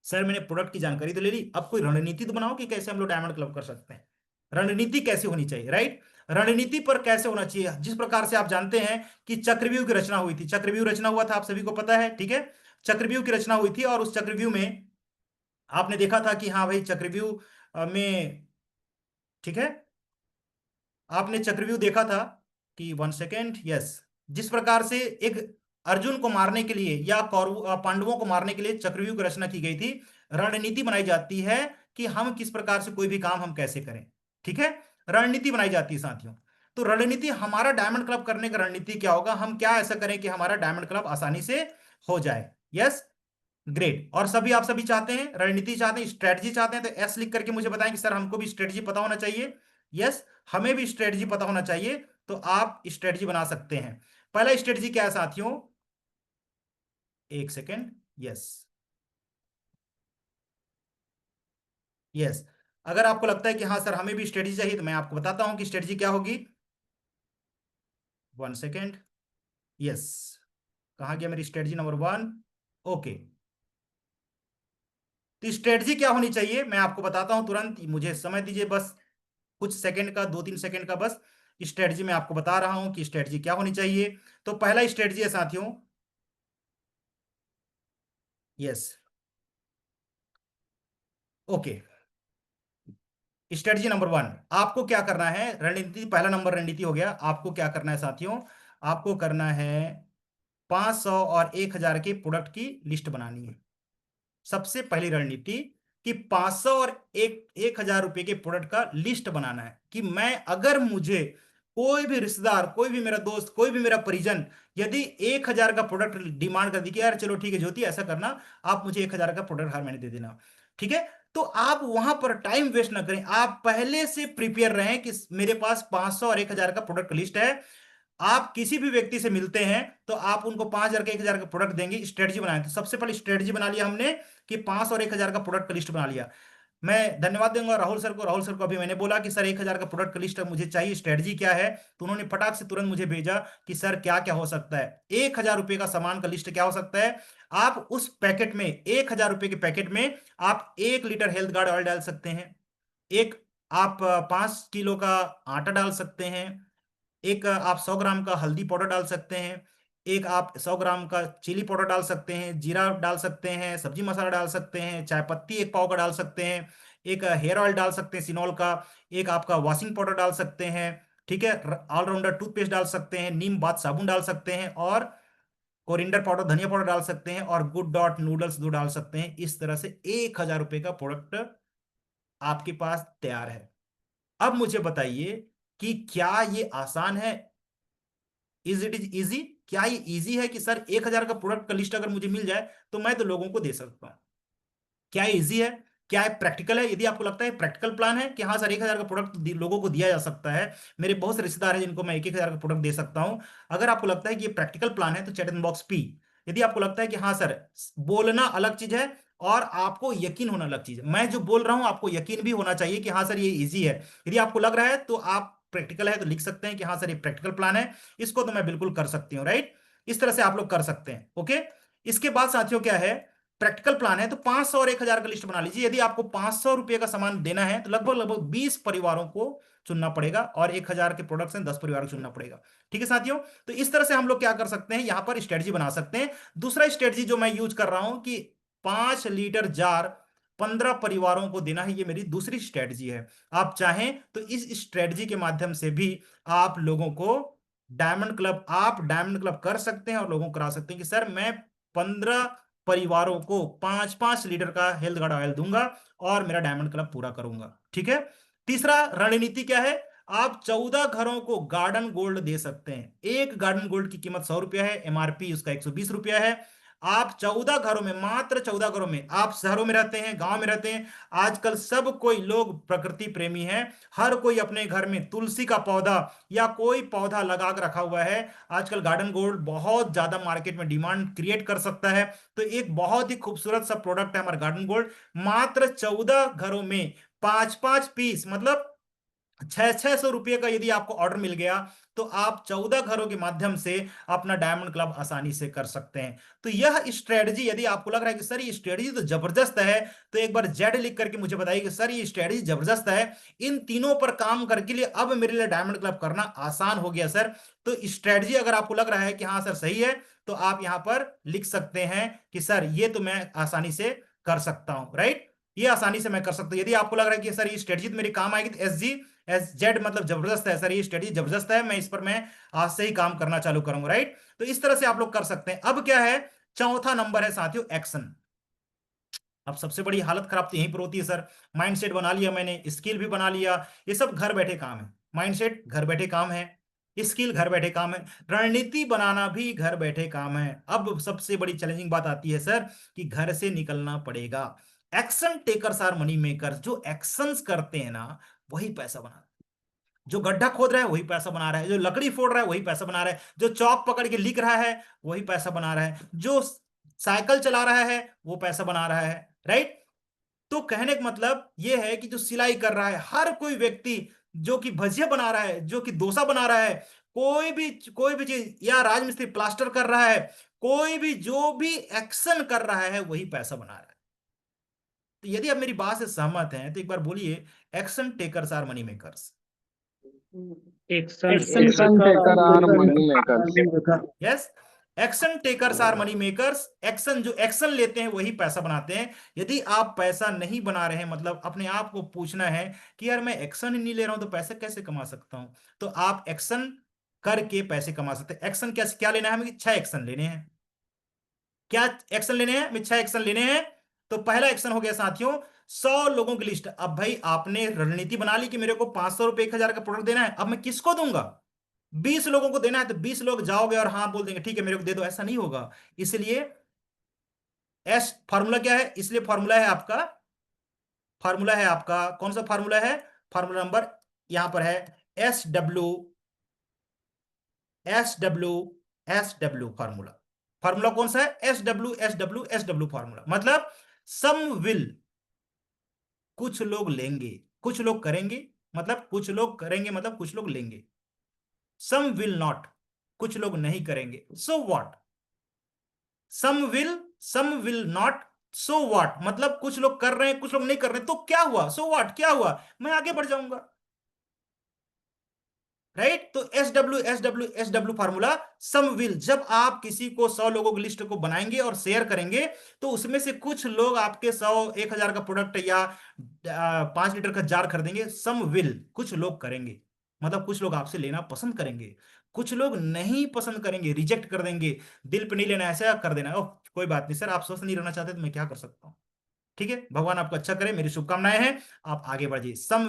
सर मैंने प्रोडक्ट की जानकारी तो ले ली, अब कोई रणनीति तो बनाओ कि कैसे हम लोग डायमंड क्लब कर सकते हैं। रणनीति कैसे होनी चाहिए, राइट। रणनीति पर कैसे होना चाहिए, जिस प्रकार से आप जानते हैं कि चक्रव्यूह की रचना हुई थी, चक्रव्यूह रचना हुआ था आप सभी को पता है, ठीक है। चक्रव्यूह की रचना हुई थी और उस चक्रव्यूह में आपने देखा था कि हाँ भाई चक्रव्यूह में, ठीक है, आपने चक्रव्यूह देखा था कि 1 सेकेंड, यस, जिस प्रकार से एक अर्जुन को मारने के लिए या कौरव पांडवों को मारने के लिए चक्रव्यूह की रचना की गई थी, रणनीति बनाई जाती है कि हम किस प्रकार से कोई भी काम हम कैसे करें, ठीक है। रणनीति बनाई जाती है साथियों। तो रणनीति हमारा डायमंड क्लब करने का रणनीति क्या होगा, हम क्या ऐसा करें कि हमारा डायमंड क्लब आसानी से हो जाए। Yes, great. और सभी आप सभी चाहते हैं, रणनीति चाहते हैं, स्ट्रेटजी चाहते हैं, तो एस लिख करके मुझे बताएं कि सर हमको भी स्ट्रेटजी पता होना चाहिए। यस, हमें भी स्ट्रेटजी पता होना चाहिए। तो आप स्ट्रेटजी बना सकते हैं। पहला स्ट्रेटजी क्या है साथियों, 1 सेकेंड, यस, यस। अगर आपको लगता है कि हाँ सर हमें भी स्ट्रेटजी चाहिए तो मैं आपको बताता हूं कि स्ट्रेटजी क्या होगी। 1 सेकेंड, यस, कहाँ गया मेरी स्ट्रेटजी नंबर 1। ओके, तो स्ट्रेटजी क्या होनी चाहिए मैं आपको बताता हूं तुरंत, मुझे समय दीजिए बस कुछ सेकंड का, 2-3 सेकंड का बस। स्ट्रेटजी मैं आपको बता रहा हूं कि स्ट्रेटजी क्या होनी चाहिए। तो पहला स्ट्रेटजी है साथियों, यस, ओके। स्ट्रेटजी नंबर 1, आपको क्या करना है, रणनीति पहला नंबर रणनीति हो गया। आपको क्या करना है साथियों, आपको करना है 500 और 1000 के प्रोडक्ट की लिस्ट बनानी है। सबसे पहली रणनीति कि 500 और 1000 रुपए के प्रोडक्ट का लिस्ट बनाना है कि मैं, अगर मुझे कोई भी रिश्तेदार, कोई भी मेरा दोस्त, कोई भी मेरा परिजन यदि 1000 का प्रोडक्ट डिमांड कर दी कि यार चलो ठीक है ज्योति ऐसा करना, आप मुझे 1000 का प्रोडक्ट हर महीने दे देना, ठीक है। तो आप वहां पर टाइम वेस्ट ना करें, आप पहले से प्रिपेयर रहें कि मेरे पास 500 और 1000 का प्रोडक्ट लिस्ट है। आप किसी भी व्यक्ति से मिलते हैं तो आप उनको 5000 का 1000 का प्रोडक्ट देंगे, स्ट्रेटजी बनाए। तो सबसे पहले स्ट्रेटजी बना लिया हमने कि 500 और 1000 का प्रोडक्ट का लिस्ट बना लिया। मैं धन्यवाद दूंगा राहुल सर को। राहुल सर को अभी मैंने बोला कि सर 1000 का प्रोडक्ट का लिस्ट मुझे चाहिए, स्ट्रेटजी क्या है, तो उन्होंने फटाक से तुरंत मुझे भेजा कि सर क्या क्या हो सकता है। 1000 रुपए का सामान का लिस्ट क्या हो सकता है, आप उस पैकेट में, 1000 रुपए के पैकेट में आप 1 लीटर हेल्थ गार्ड ऑयल डाल सकते हैं, एक आप 5 किलो का आटा डाल सकते हैं, एक आप 100 ग्राम का हल्दी पाउडर डाल सकते हैं, एक आप 100 ग्राम का चिली पाउडर डाल सकते हैं, जीरा डाल सकते हैं, सब्जी मसाला डाल सकते हैं, चाय पत्ती 1 पाव का डाल सकते हैं, एक हेयर ऑयल डाल सकते हैं सिनॉल का, एक आपका वॉशिंग पाउडर डाल सकते हैं, ठीक है, ऑलराउंडर टूथपेस्ट डाल सकते हैं, नीम बाथ साबुन डाल सकते हैं, और कोरिंडर पाउडर धनिया पाउडर डाल सकते हैं, और गुड डॉट नूडल्स दो डाल सकते हैं। इस तरह से 1000 रुपए का प्रोडक्ट आपके पास तैयार है। अब मुझे बताइए कि क्या ये आसान है, इज इट इज इजी, क्या ये इजी है कि सर 1000 का प्रोडक्ट का लिस्ट अगर मुझे मिल जाए तो मैं तो लोगों को दे सकता हूँ। क्या इजी है, क्या है प्रैक्टिकल है। यदि आपको लगता है प्रैक्टिकल प्लान है कि हाँ सर 1000 का प्रोडक्ट लोगों को दिया जा सकता है, मेरे बहुत से रिश्तेदार हैं जिनको मैं 1000 का प्रोडक्ट दे सकता हूं, अगर आपको लगता है कि ये प्रैक्टिकल प्लान है तो चैट इन बॉक्स पी। यदि आपको लगता है कि हाँ सर बोलना अलग चीज है और आपको यकीन होना अलग चीज है, मैं जो बोल रहा हूं आपको यकीन भी होना चाहिए कि हाँ सर ये इजी है। यदि आपको लग रहा है तो आप प्रैक्टिकल है तो लिख सकते हैं कि हाँ सर ये प्रैक्टिकल प्लान है, इसको तो मैं बिल्कुल कर सकती हूँ, राइट। इस तरह से आप लोग कर सकते हैं, ओके। इसके बाद साथियों क्या है, प्रैक्टिकल प्लान है तो 500 और 1000 का लिस्ट बना लीजिए। यदि आपको 500 रुपए का सामान देना है तो लगभग लगभग 20 परिवारों को चुनना पड़ेगा, और 1000 के प्रोडक्ट हैं 10 परिवारों को चुनना पड़ेगा, ठीक है साथियों। तो इस तरह से हम लोग क्या कर सकते हैं, यहां पर स्ट्रेटजी बना सकते हैं। दूसरा स्ट्रेटजी जो मैं यूज कर रहा हूं कि 5 लीटर जार 15 परिवारों को देना है, ये मेरी दूसरी स्ट्रेटजी है। आप चाहें तो इस स्ट्रेटजी के माध्यम से भी आप लोगों को डायमंड क्लब कर सकते हैं और लोगों को करा सकते हैं कि सर मैं 15 परिवारों को 5-5 लीटर का हेल्थ गार्ड ऑयल दूंगा और मेरा डायमंड क्लब पूरा करूंगा, ठीक है। तीसरा रणनीति क्या है, आप 14 घरों को गार्डन गोल्ड दे सकते हैं। एक गार्डन गोल्ड की कीमत 100 रुपया है, एमआरपी उसका 120 रुपया है। आप 14 घरों में, मात्र 14 घरों में, आप शहरों में रहते हैं, गांव में रहते हैं, आजकल सब कोई लोग प्रकृति प्रेमी हैं। हर कोई अपने घर में तुलसी का पौधा या कोई पौधा लगा कर रखा हुआ है। आजकल गार्डन गोल्ड बहुत ज्यादा मार्केट में डिमांड क्रिएट कर सकता है। तो एक बहुत ही खूबसूरत सा प्रोडक्ट है हमारा गार्डन गोल्ड। मात्र 14 घरों में 5-5 पीस, मतलब 600-600 रुपये का यदि आपको ऑर्डर मिल गया, तो आप 14 घरों के माध्यम से अपना डायमंड क्लब आसानी से कर सकते हैं। तो यह स्ट्रेटजी, यदि आपको लग रहा है कि सर ये स्ट्रेटजी तो जबरदस्त है, तो एक बार जेड लिख करके मुझे बताइए कि सर ये स्ट्रेटजी जबरदस्त है, इन तीनों पर काम करके लिए अब मेरे लिए डायमंड क्लब करना आसान हो गया सर। तो स्ट्रेटजी अगर आपको लग रहा है कि हाँ सर सही है, तो आप यहां पर लिख सकते हैं कि सर ये तो मैं आसानी से कर सकता हूं, राइट। ये आसानी से मैं कर सकता हूं। यदि आपको लग रहा है कि सर ये स्ट्रेटजी तो मेरे काम आएगी, तो एस जेड मतलब जबरदस्त है सर, ये स्ट्रेटजी जबरदस्त है, मैं इस पर मैं आज से ही काम करना चालू करूंगा, राइट। तो इस तरह से आप लोग कर सकते हैं। अब क्या है, चौथा नंबर है साथियों, एक्शन। अब सबसे बड़ी हालत खराब तो यहीं पर होती है सर। माइंडसेट बना लिया मैंने, स्किल भी बना लिया, ये सब घर बैठे काम है। माइंडसेट घर बैठे काम है, स्किल घर बैठे काम है, रणनीति बनाना भी घर बैठे काम है। अब सबसे बड़ी चैलेंजिंग बात आती है सर कि घर से निकलना पड़ेगा। Action takers are money makers. जो एक्शंस करते हैं ना, वही पैसा बनाते हैं। जो गड्ढा खोद रहा है वही पैसा बना रहा है, जो लकड़ी फोड़ रहा है वही पैसा बना रहा है, जो चौक पकड़ के लिख रहा है वही पैसा बना रहा है, जो साइकिल चला रहा है वो पैसा बना रहा है, राइट। तो कहने का मतलब यह है कि जो सिलाई कर रहा है हर कोई व्यक्ति, जो कि भजिया बना रहा है, जो कि डोसा बना रहा है, कोई भी चीज, या राजमिस्त्री प्लास्टर कर रहा है, कोई भी जो भी एक्शन कर रहा है वही पैसा बना रहा है। तो यदि आप मेरी बात से सहमत हैं तो एक बार बोलिए, action takers are money makers. Action action taker taker are are money money makers. Maker. Yes, action takers are money makers. Action, जो एक्शन लेते हैं वही पैसा बनाते हैं। यदि आप पैसा नहीं बना रहे हैं, मतलब अपने आप को पूछना है कि यार मैं एक्शन ही नहीं ले रहा हूं तो पैसे कैसे कमा सकता हूं, तो आप एक्शन करके पैसे कमा सकते हैं। एक्शन क्या क्या लेना है हमें? 6 एक्शन लेने हैं। क्या एक्शन लेने हैं? हमें 6 एक्शन लेने हैं। तो पहला एक्शन हो गया साथियों, 100 लोगों की लिस्ट। अब भाई आपने रणनीति बना ली कि मेरे को 500 रुपए 1,000 का प्रोडक्ट देना है, अब मैं किसको दूंगा? 20 लोगों को देना है, तो 20 लोग जाओगे और हाँ बोल देंगे ठीक है मेरे को दे दो, ऐसा नहीं होगा। इसलिए एस फॉर्मूला क्या है? इसलिए फॉर्मूला है आपका कौन सा फॉर्मूला है? फॉर्मूला नंबर यहां पर है, S W S W formula. Formula कौन सा है? S W formula. मतलब सम विल, कुछ लोग लेंगे, कुछ लोग करेंगे, मतलब कुछ लोग करेंगे मतलब कुछ लोग लेंगे। सम विल नॉट, कुछ लोग नहीं करेंगे, so what. Some will not, so what, मतलब कुछ लोग कर रहे हैं कुछ लोग नहीं कर रहे हैं, तो क्या हुआ? सो व्हाट, क्या हुआ? मैं आगे बढ़ जाऊंगा, राइट। तो S W formula, some will. जब आप किसी को 100 लोगों की लिस्ट को बनाएंगे और शेयर करेंगे, तो उसमें से कुछ लोग आपके 100-1,000 का प्रोडक्ट या 5 लीटर का जार खरीदेंगे। सम विल, कुछ लोग करेंगे, मतलब कुछ लोग आपसे लेना पसंद करेंगे, कुछ लोग नहीं पसंद करेंगे, रिजेक्ट कर देंगे, दिल पे नहीं लेना, ऐसा कर देना। ओह कोई बात नहीं सर, आप स्वस्थ नहीं रहना चाहते तो मैं क्या कर सकता हूँ। ठीक है, भगवान आपको अच्छा करे, मेरी शुभकामनाएं हैं। आप आगे बढ़िए। Some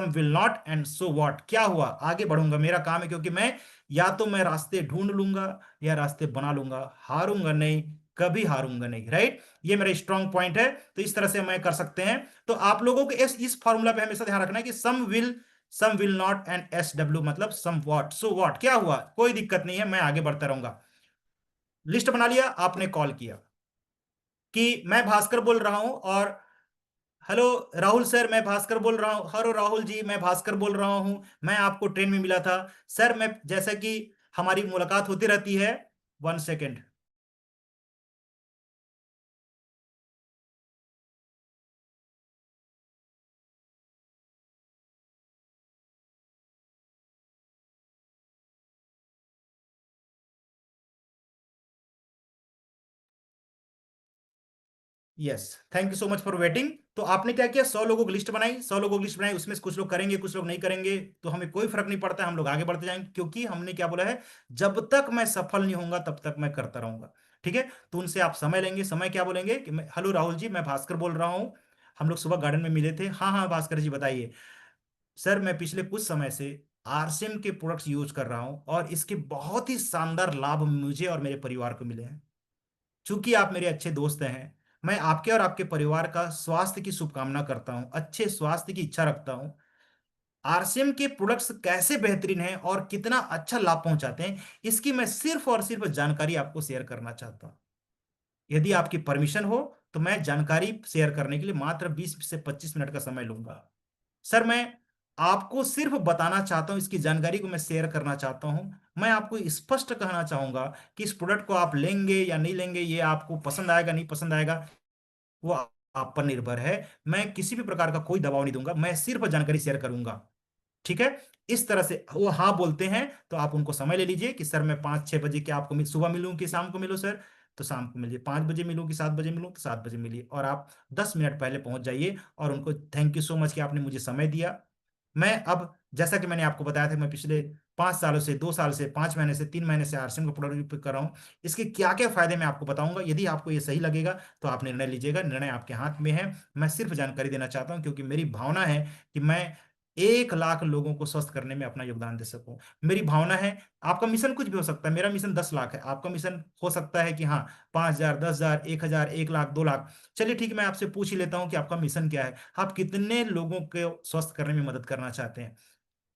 will not end so what, क्या हुआ? आगे बढ़ूंगा, मेरा काम है, क्योंकि मैं या तो मैं रास्ते ढूंढ लूंगा या रास्ते बना लूंगा, हारूंगा नहीं, कभी हारूंगा नहीं, राइट। ये मेरा स्ट्रांग पॉइंट है। तो इस तरह से मैं कर सकते हैं। तो आप लोगों को इस फॉर्मूला पे हमेशा ध्यान रखना है कि some will not end S W मतलब सम व्हाट, सो व्हाट, क्या हुआ? कोई दिक्कत नहीं है, मैं आगे बढ़ता रहूंगा। लिस्ट बना लिया, आपने कॉल किया कि मैं भास्कर बोल रहा हूं, और हेलो राहुल सर, मैं भास्कर बोल रहा हूँ। हेलो राहुल जी, मैं भास्कर बोल रहा हूँ, मैं आपको ट्रेन में मिला था सर। मैं जैसा कि हमारी मुलाकात होती रहती है, 1 second. Yes, thank you so much for waiting. तो आपने क्या किया, 100 लोगों की लिस्ट बनाई, 100 लोगों की लिस्ट बनाई, उसमें से कुछ लोग करेंगे कुछ लोग नहीं करेंगे, तो हमें कोई फर्क नहीं पड़ता, हम लोग आगे बढ़ते जाएंगे, क्योंकि हमने क्या बोला है, जब तक मैं सफल नहीं होऊंगा तब तक मैं करता रहूंगा। ठीक है, तो उनसे आप समय लेंगे, समय क्या बोलेंगे कि हेलो राहुल जी, मैं भास्कर बोल रहा हूँ, हम लोग सुबह गार्डन में मिले थे। हाँ हाँ भास्कर जी बताइए। सर मैं पिछले कुछ समय से आरसीएम के प्रोडक्ट्स यूज कर रहा हूँ और इसके बहुत ही शानदार लाभ मुझे और मेरे परिवार को मिले हैं। चूंकि आप मेरे अच्छे दोस्त हैं, मैं आपके और आपके परिवार का स्वास्थ्य की शुभकामना करता हूं, अच्छे स्वास्थ्य की इच्छा रखता हूं। आरसीएम के प्रोडक्ट्स कैसे बेहतरीन हैं और कितना अच्छा लाभ पहुंचाते हैं, इसकी मैं सिर्फ और सिर्फ जानकारी आपको शेयर करना चाहता हूं। यदि आपकी परमिशन हो तो मैं जानकारी शेयर करने के लिए मात्र 20 से 25 मिनट का समय लूंगा। सर, मैं आपको सिर्फ बताना चाहता हूं, इसकी जानकारी को मैं शेयर करना चाहता हूं। मैं आपको स्पष्ट कहना चाहूंगा कि इस प्रोडक्ट को आप लेंगे या नहीं लेंगे, ये आपको पसंद आएगा नहीं पसंद आएगा, वो आप पर निर्भर है। मैं किसी भी प्रकार का कोई दबाव नहीं दूंगा, मैं सिर्फ जानकारी शेयर करूंगा। ठीक है। इस तरह से वो हाँ बोलते हैं तो आप उनको समय ले लीजिए कि सर मैं 5-6 बजे के आपको सुबह मिलूं कि शाम को मिलूं सर। तो शाम को मिलिए, 5 बजे मिलूं कि 7 बजे मिलूं तो 7 बजे मिलिए, और आप 10 मिनट पहले पहुंच जाइए। और उनको थैंक यू सो मच कि आपने मुझे समय दिया। मैं अब, जैसा कि मैंने आपको बताया था, मैं पिछले 5 सालों से, 2 साल से, 5 महीने से, 3 महीने से आरसीएम का प्रोडक्ट उपयोग कर रहा हूँ। इसके क्या क्या फायदे मैं आपको बताऊंगा। यदि आपको ये सही लगेगा तो आप निर्णय लीजिएगा, निर्णय आपके हाथ में है। मैं सिर्फ जानकारी देना चाहता हूँ क्योंकि मेरी भावना है कि मैं 1 लाख लोगों को स्वस्थ करने में अपना योगदान दे सकूं। मेरी भावना है। आपका मिशन कुछ भी हो सकता है, मेरा मिशन 10 लाख है, आपका मिशन हो सकता है कि हाँ 5,000, 10,000, 1,000, 1 लाख, 2 लाख। चलिए ठीक है, मैं आपसे पूछ ही लेता हूँ कि आपका मिशन क्या है, आप कितने लोगों को स्वस्थ करने में मदद करना चाहते हैं।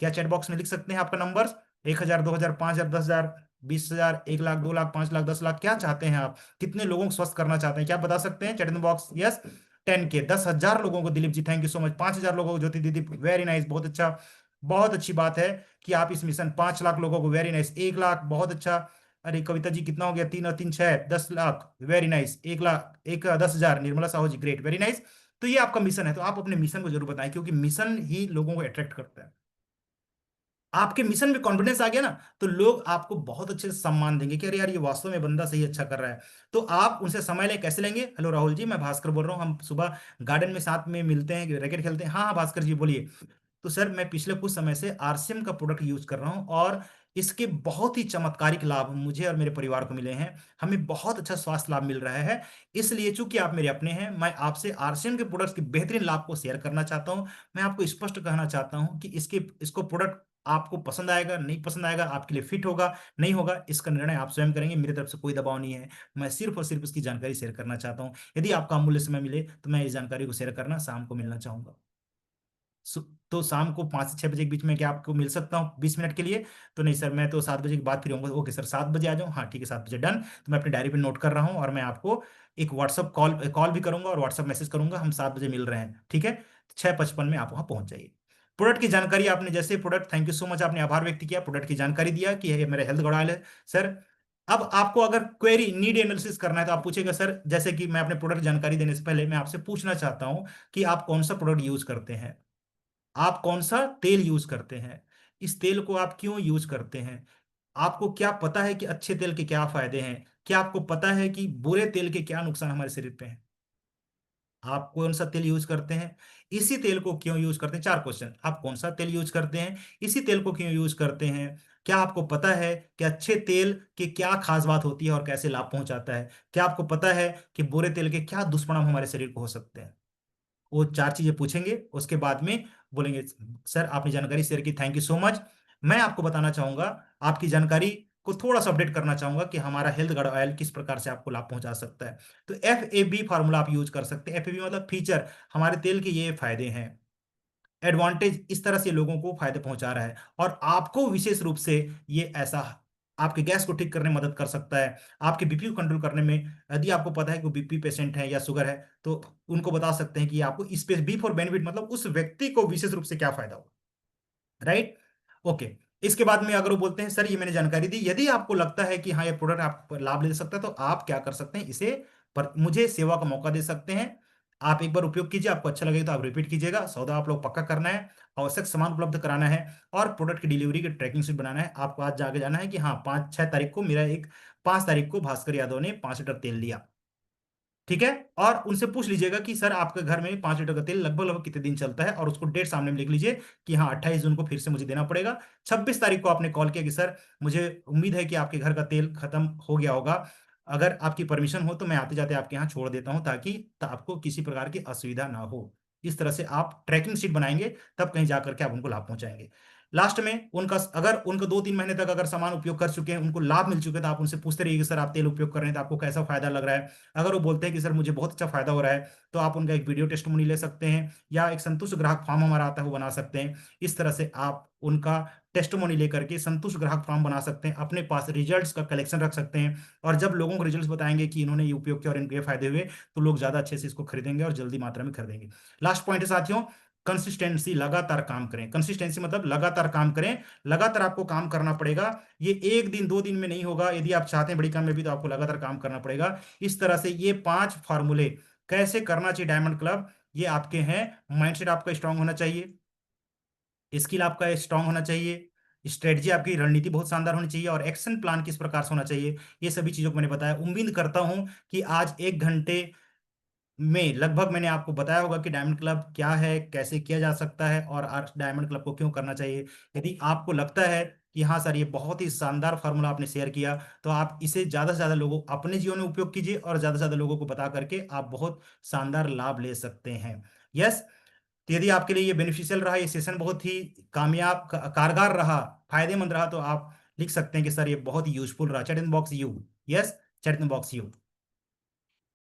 क्या चैट बॉक्स में लिख सकते हैं आपका नंबर? 1,000, 2,000, 5,000, 10,000, 20,000, 1 लाख, 2 लाख, 5 लाख, 10 लाख, क्या चाहते हैं आप? कितने लोगों को स्वस्थ करना चाहते हैं, क्या आप बता सकते हैं चैट इन बॉक्स? यस। 10K, 10,000 लोगों को, Dilip ji thank you so much. 5,000 लोगों को, ज्योति दीदी वेरी नाइस, बहुत अच्छा। बहुत अच्छी बात है कि आप इस मिशन, 5 लाख लोगों को, वेरी नाइस। 1 लाख, बहुत अच्छा। अरे कविता जी कितना हो गया, 3 और 3 6, 10 लाख, वेरी नाइस। 1 लाख, एक 10,000, निर्मला साहू जी ग्रेट, वेरी नाइस। तो ये आपका मिशन है, तो आप अपने मिशन को जरूर बताएं क्योंकि मिशन ही लोगों को अट्रैक्ट करता है। आपके मिशन में कॉन्फिडेंस आ गया ना, तो लोग आपको बहुत अच्छे से सम्मान देंगे कि अरे यार ये वास्तव में बंदा सही अच्छा कर रहा है। तो आप उनसे समय ले कैसे लेंगे? हेलो राहुल जी, मैं भास्कर बोल रहा हूँ, हम सुबह गार्डन में साथ में मिलते हैं, रैकेट खेलते हैं। हाँ हाँ भास्कर जी बोलिए। तो सर, मैं पिछले कुछ समय से आरसीएम का प्रोडक्ट यूज कर रहा हूँ और इसके बहुत ही चमत्कारिक लाभ मुझे और मेरे परिवार को मिले हैं। हमें बहुत अच्छा स्वास्थ्य लाभ मिल रहा है। इसलिए चूंकि आप मेरे अपने हैं, मैं आपसे आरसीएम के प्रोडक्ट्स के बेहतरीन लाभ को शेयर करना चाहता हूं। मैं आपको स्पष्ट कहना चाहता हूं कि इसको प्रोडक्ट आपको पसंद आएगा नहीं पसंद आएगा, आपके लिए फिट होगा नहीं होगा, इसका निर्णय आप स्वयं करेंगे। मेरी तरफ से कोई दबाव नहीं है। मैं सिर्फ और सिर्फ इसकी जानकारी शेयर करना चाहता हूं। यदि आपका अमूल्य समय मिले तो मैं इस जानकारी को शेयर करना शाम को मिलना चाहूंगा। तो शाम को 5 से 6 बजे के बीच में क्या आपको मिल सकता हूँ 20 मिनट के लिए? तो नहीं सर, मैं तो 7 बजे के बाद फ्री होऊंगा। ओके सर, 7 बजे आ जाऊँ, हाँ ठीक है, 7 बजे डन। तो मैं अपनी डायरी पे नोट कर रहा हूँ और मैं आपको एक व्हाट्सअप कॉल कॉल भी करूंगा और व्हाट्सअप मैसेज करूंगा, हम 7 बजे मिल रहे हैं, ठीक है? 6:55 में आप वहाँ पहुंच जाइए। प्रोडक्ट की जानकारी आपने, जैसे product, thank you so much, आपने आभार व्यक्त किया, प्रोडक्ट की जानकारी दिया कि ये मेरा हेल्थ गड़ाल है। सर, अब आपको अगर क्वेरी नीड एनालिसिस करना है तो आप पूछेगा सर, जैसे कि मैं अपने प्रोडक्ट जानकारी देने से पहले मैं आपसे पूछना चाहता हूँ कि आप कौन सा प्रोडक्ट यूज करते हैं, आप कौन सा तेल यूज करते हैं, इस तेल को आप क्यों यूज करते हैं, आपको क्या पता है कि अच्छे तेल के क्या फायदे हैं, क्या आपको पता है कि बुरे तेल के क्या नुकसान हमारे शरीर पे हैं, आप कौन सा तेल यूज करते हैं, इसी तेल को क्यों यूज करते हैं। 4 क्वेश्चन, आप कौन सा तेल यूज करते हैं, इसी तेल को क्यों यूज करते हैं, क्या आपको पता है कि अच्छे तेल की क्या खास बात होती है और कैसे लाभ पहुंचाता है, क्या आपको पता है कि बुरे तेल के क्या दुष्परिणाम हमारे शरीर को हो सकते हैं। वो 4 चीजें पूछेंगे, उसके बाद में बोलेंगे सर आपने जानकारी शेयर की, थैंक यू सो मच। मैं आपको बताना चाहूंगा, आपकी जानकारी को थोड़ा सा अपडेट करना चाहूंगा कि हमारा हेल्थ गार्ड ऑयल किस प्रकार से आपको लाभ पहुंचा सकता है। तो FAB फार्मूला आप यूज कर सकते हैं। FAB मतलब फीचर, हमारे तेल के ये फायदे हैं, एडवांटेज, इस तरह से लोगों को फायदे पहुंचा रहा है। और आपको विशेष रूप से ये ऐसा आपके गैस को ठीक करने में मदद कर सकता है, आपके बीपी को कंट्रोल करने में। यदि आपको पता है कि बीपी पेशेंट है या शुगर है तो उनको बता सकते हैं कि आपको इस पे बी फॉर बेनिफिट, मतलब उस व्यक्ति को विशेष रूप से क्या फायदा होगा, राइट? ओके। इसके बाद में अगर वो बोलते हैं सर ये मैंने जानकारी दी, यदि आपको लगता है कि हाँ ये प्रोडक्ट आप लाभ ले सकता है तो आप क्या कर सकते हैं, इसे पर मुझे सेवा का मौका दे सकते हैं। आप एक बार उपयोग कीजिए, आपको अच्छा लगेगा तो आप रिपीट कीजिएगा। सौदा आप लोग पक्का करना है, आवश्यक सामान उपलब्ध कराना है और प्रोडक्ट की डिलीवरी की ट्रैकिंग शीट बनाना है। आपको आज जाके जाना है कि हाँ 5-6 तारीख को मेरा एक, 5 तारीख को भास्कर यादव ने 5 लीटर तेल लिया, ठीक है? और उनसे पूछ लीजिएगा कि सर आपके घर में 5 लीटर का तेल लगभग लगभग कितने दिन चलता है, और उसको डेट सामने में लिख लीजिए कि हाँ 28 जून को फिर से मुझे देना पड़ेगा। 26 तारीख को आपने कॉल किया कि सर मुझे उम्मीद है कि आपके घर का तेल खत्म हो गया होगा, अगर आपकी परमिशन हो तो मैं आते जाते आपके यहाँ छोड़ देता हूँ ताकि आपको किसी प्रकार की असुविधा ना हो। इस तरह से आप ट्रैकिंग शीट बनाएंगे, तब कहीं जाकर के आप उनको लाभ पहुंचाएंगे। लास्ट में उनका, अगर उनको 2-3 महीने तक अगर सामान उपयोग कर चुके हैं, उनको लाभ मिल चुके हैं, तो आप उनसे पूछते रहिए कि सर आप तेल उपयोग कर रहे हैं तो आपको कैसा फायदा लग रहा है। अगर वो बोलते हैं कि सर मुझे बहुत अच्छा फायदा हो रहा है, तो आप उनका एक वीडियो टेस्टिमोनी ले सकते हैं, या एक संतुष्ट ग्राहक फॉर्म हमारा आता है वो बना सकते हैं। इस तरह से आप उनका टेस्टिमोनी लेकर के संतुष्ट ग्राहक फॉर्म बना सकते हैं, अपने पास रिजल्ट्स का कलेक्शन रख सकते हैं। और जब लोगों को रिजल्ट्स बताएंगे कि इन्होंने ये उपयोग किया और इनके ये फायदे हुए, तो लोग ज्यादा अच्छे से इसको खरीदेंगे और जल्दी मात्रा में खरीदेंगे। लास्ट पॉइंट है साथियों, कंसिस्टेंसी, लगातार काम करें। कंसिस्टेंसी मतलब लगातार काम करें, लगातार आपको काम करना पड़ेगा। ये 1 दिन 2 दिन में नहीं होगा, यदि आप चाहते हैं बड़ी कामयाबी तो आपको लगातार काम करना पड़ेगा। इस तरह से ये 5 फार्मूले कैसे करना चाहिए डायमंड क्लब, ये आपके हैं। माइंडसेट आपका स्ट्रांग होना चाहिए, स्किल आपका स्ट्रांग होना चाहिए, स्ट्रेटजी आपकी रणनीति बहुत शानदार होनी चाहिए, और एक्शन प्लान किस प्रकार से होना चाहिए। ये सभी चीजों को मैंने बताया। उम्मीद करता हूं कि आज 1 घंटे में लगभग मैंने आपको बताया होगा कि डायमंड क्लब क्या है, कैसे किया जा सकता है, और डायमंड क्लब को क्यों करना चाहिए। यदि आपको लगता है कि हाँ सर ये बहुत ही शानदार फार्मूला आपने शेयर किया, तो आप इसे ज़्यादा से ज़्यादा लोगों अपने जीवन में उपयोग कीजिए, और ज़्यादा से ज़्यादा लोगों को बता करके आप बहुत शानदार लाभ ले सकते हैं। यस। तो यदि आपके लिए ये बेनिफिशियल रहा, ये सेशन बहुत ही कामयाब, कारगर रहा, फायदेमंद रहा, तो आप लिख सकते हैं कि सर ये बहुत ही यूजफुल रहा। Chat in box you. Yes, chat in box you.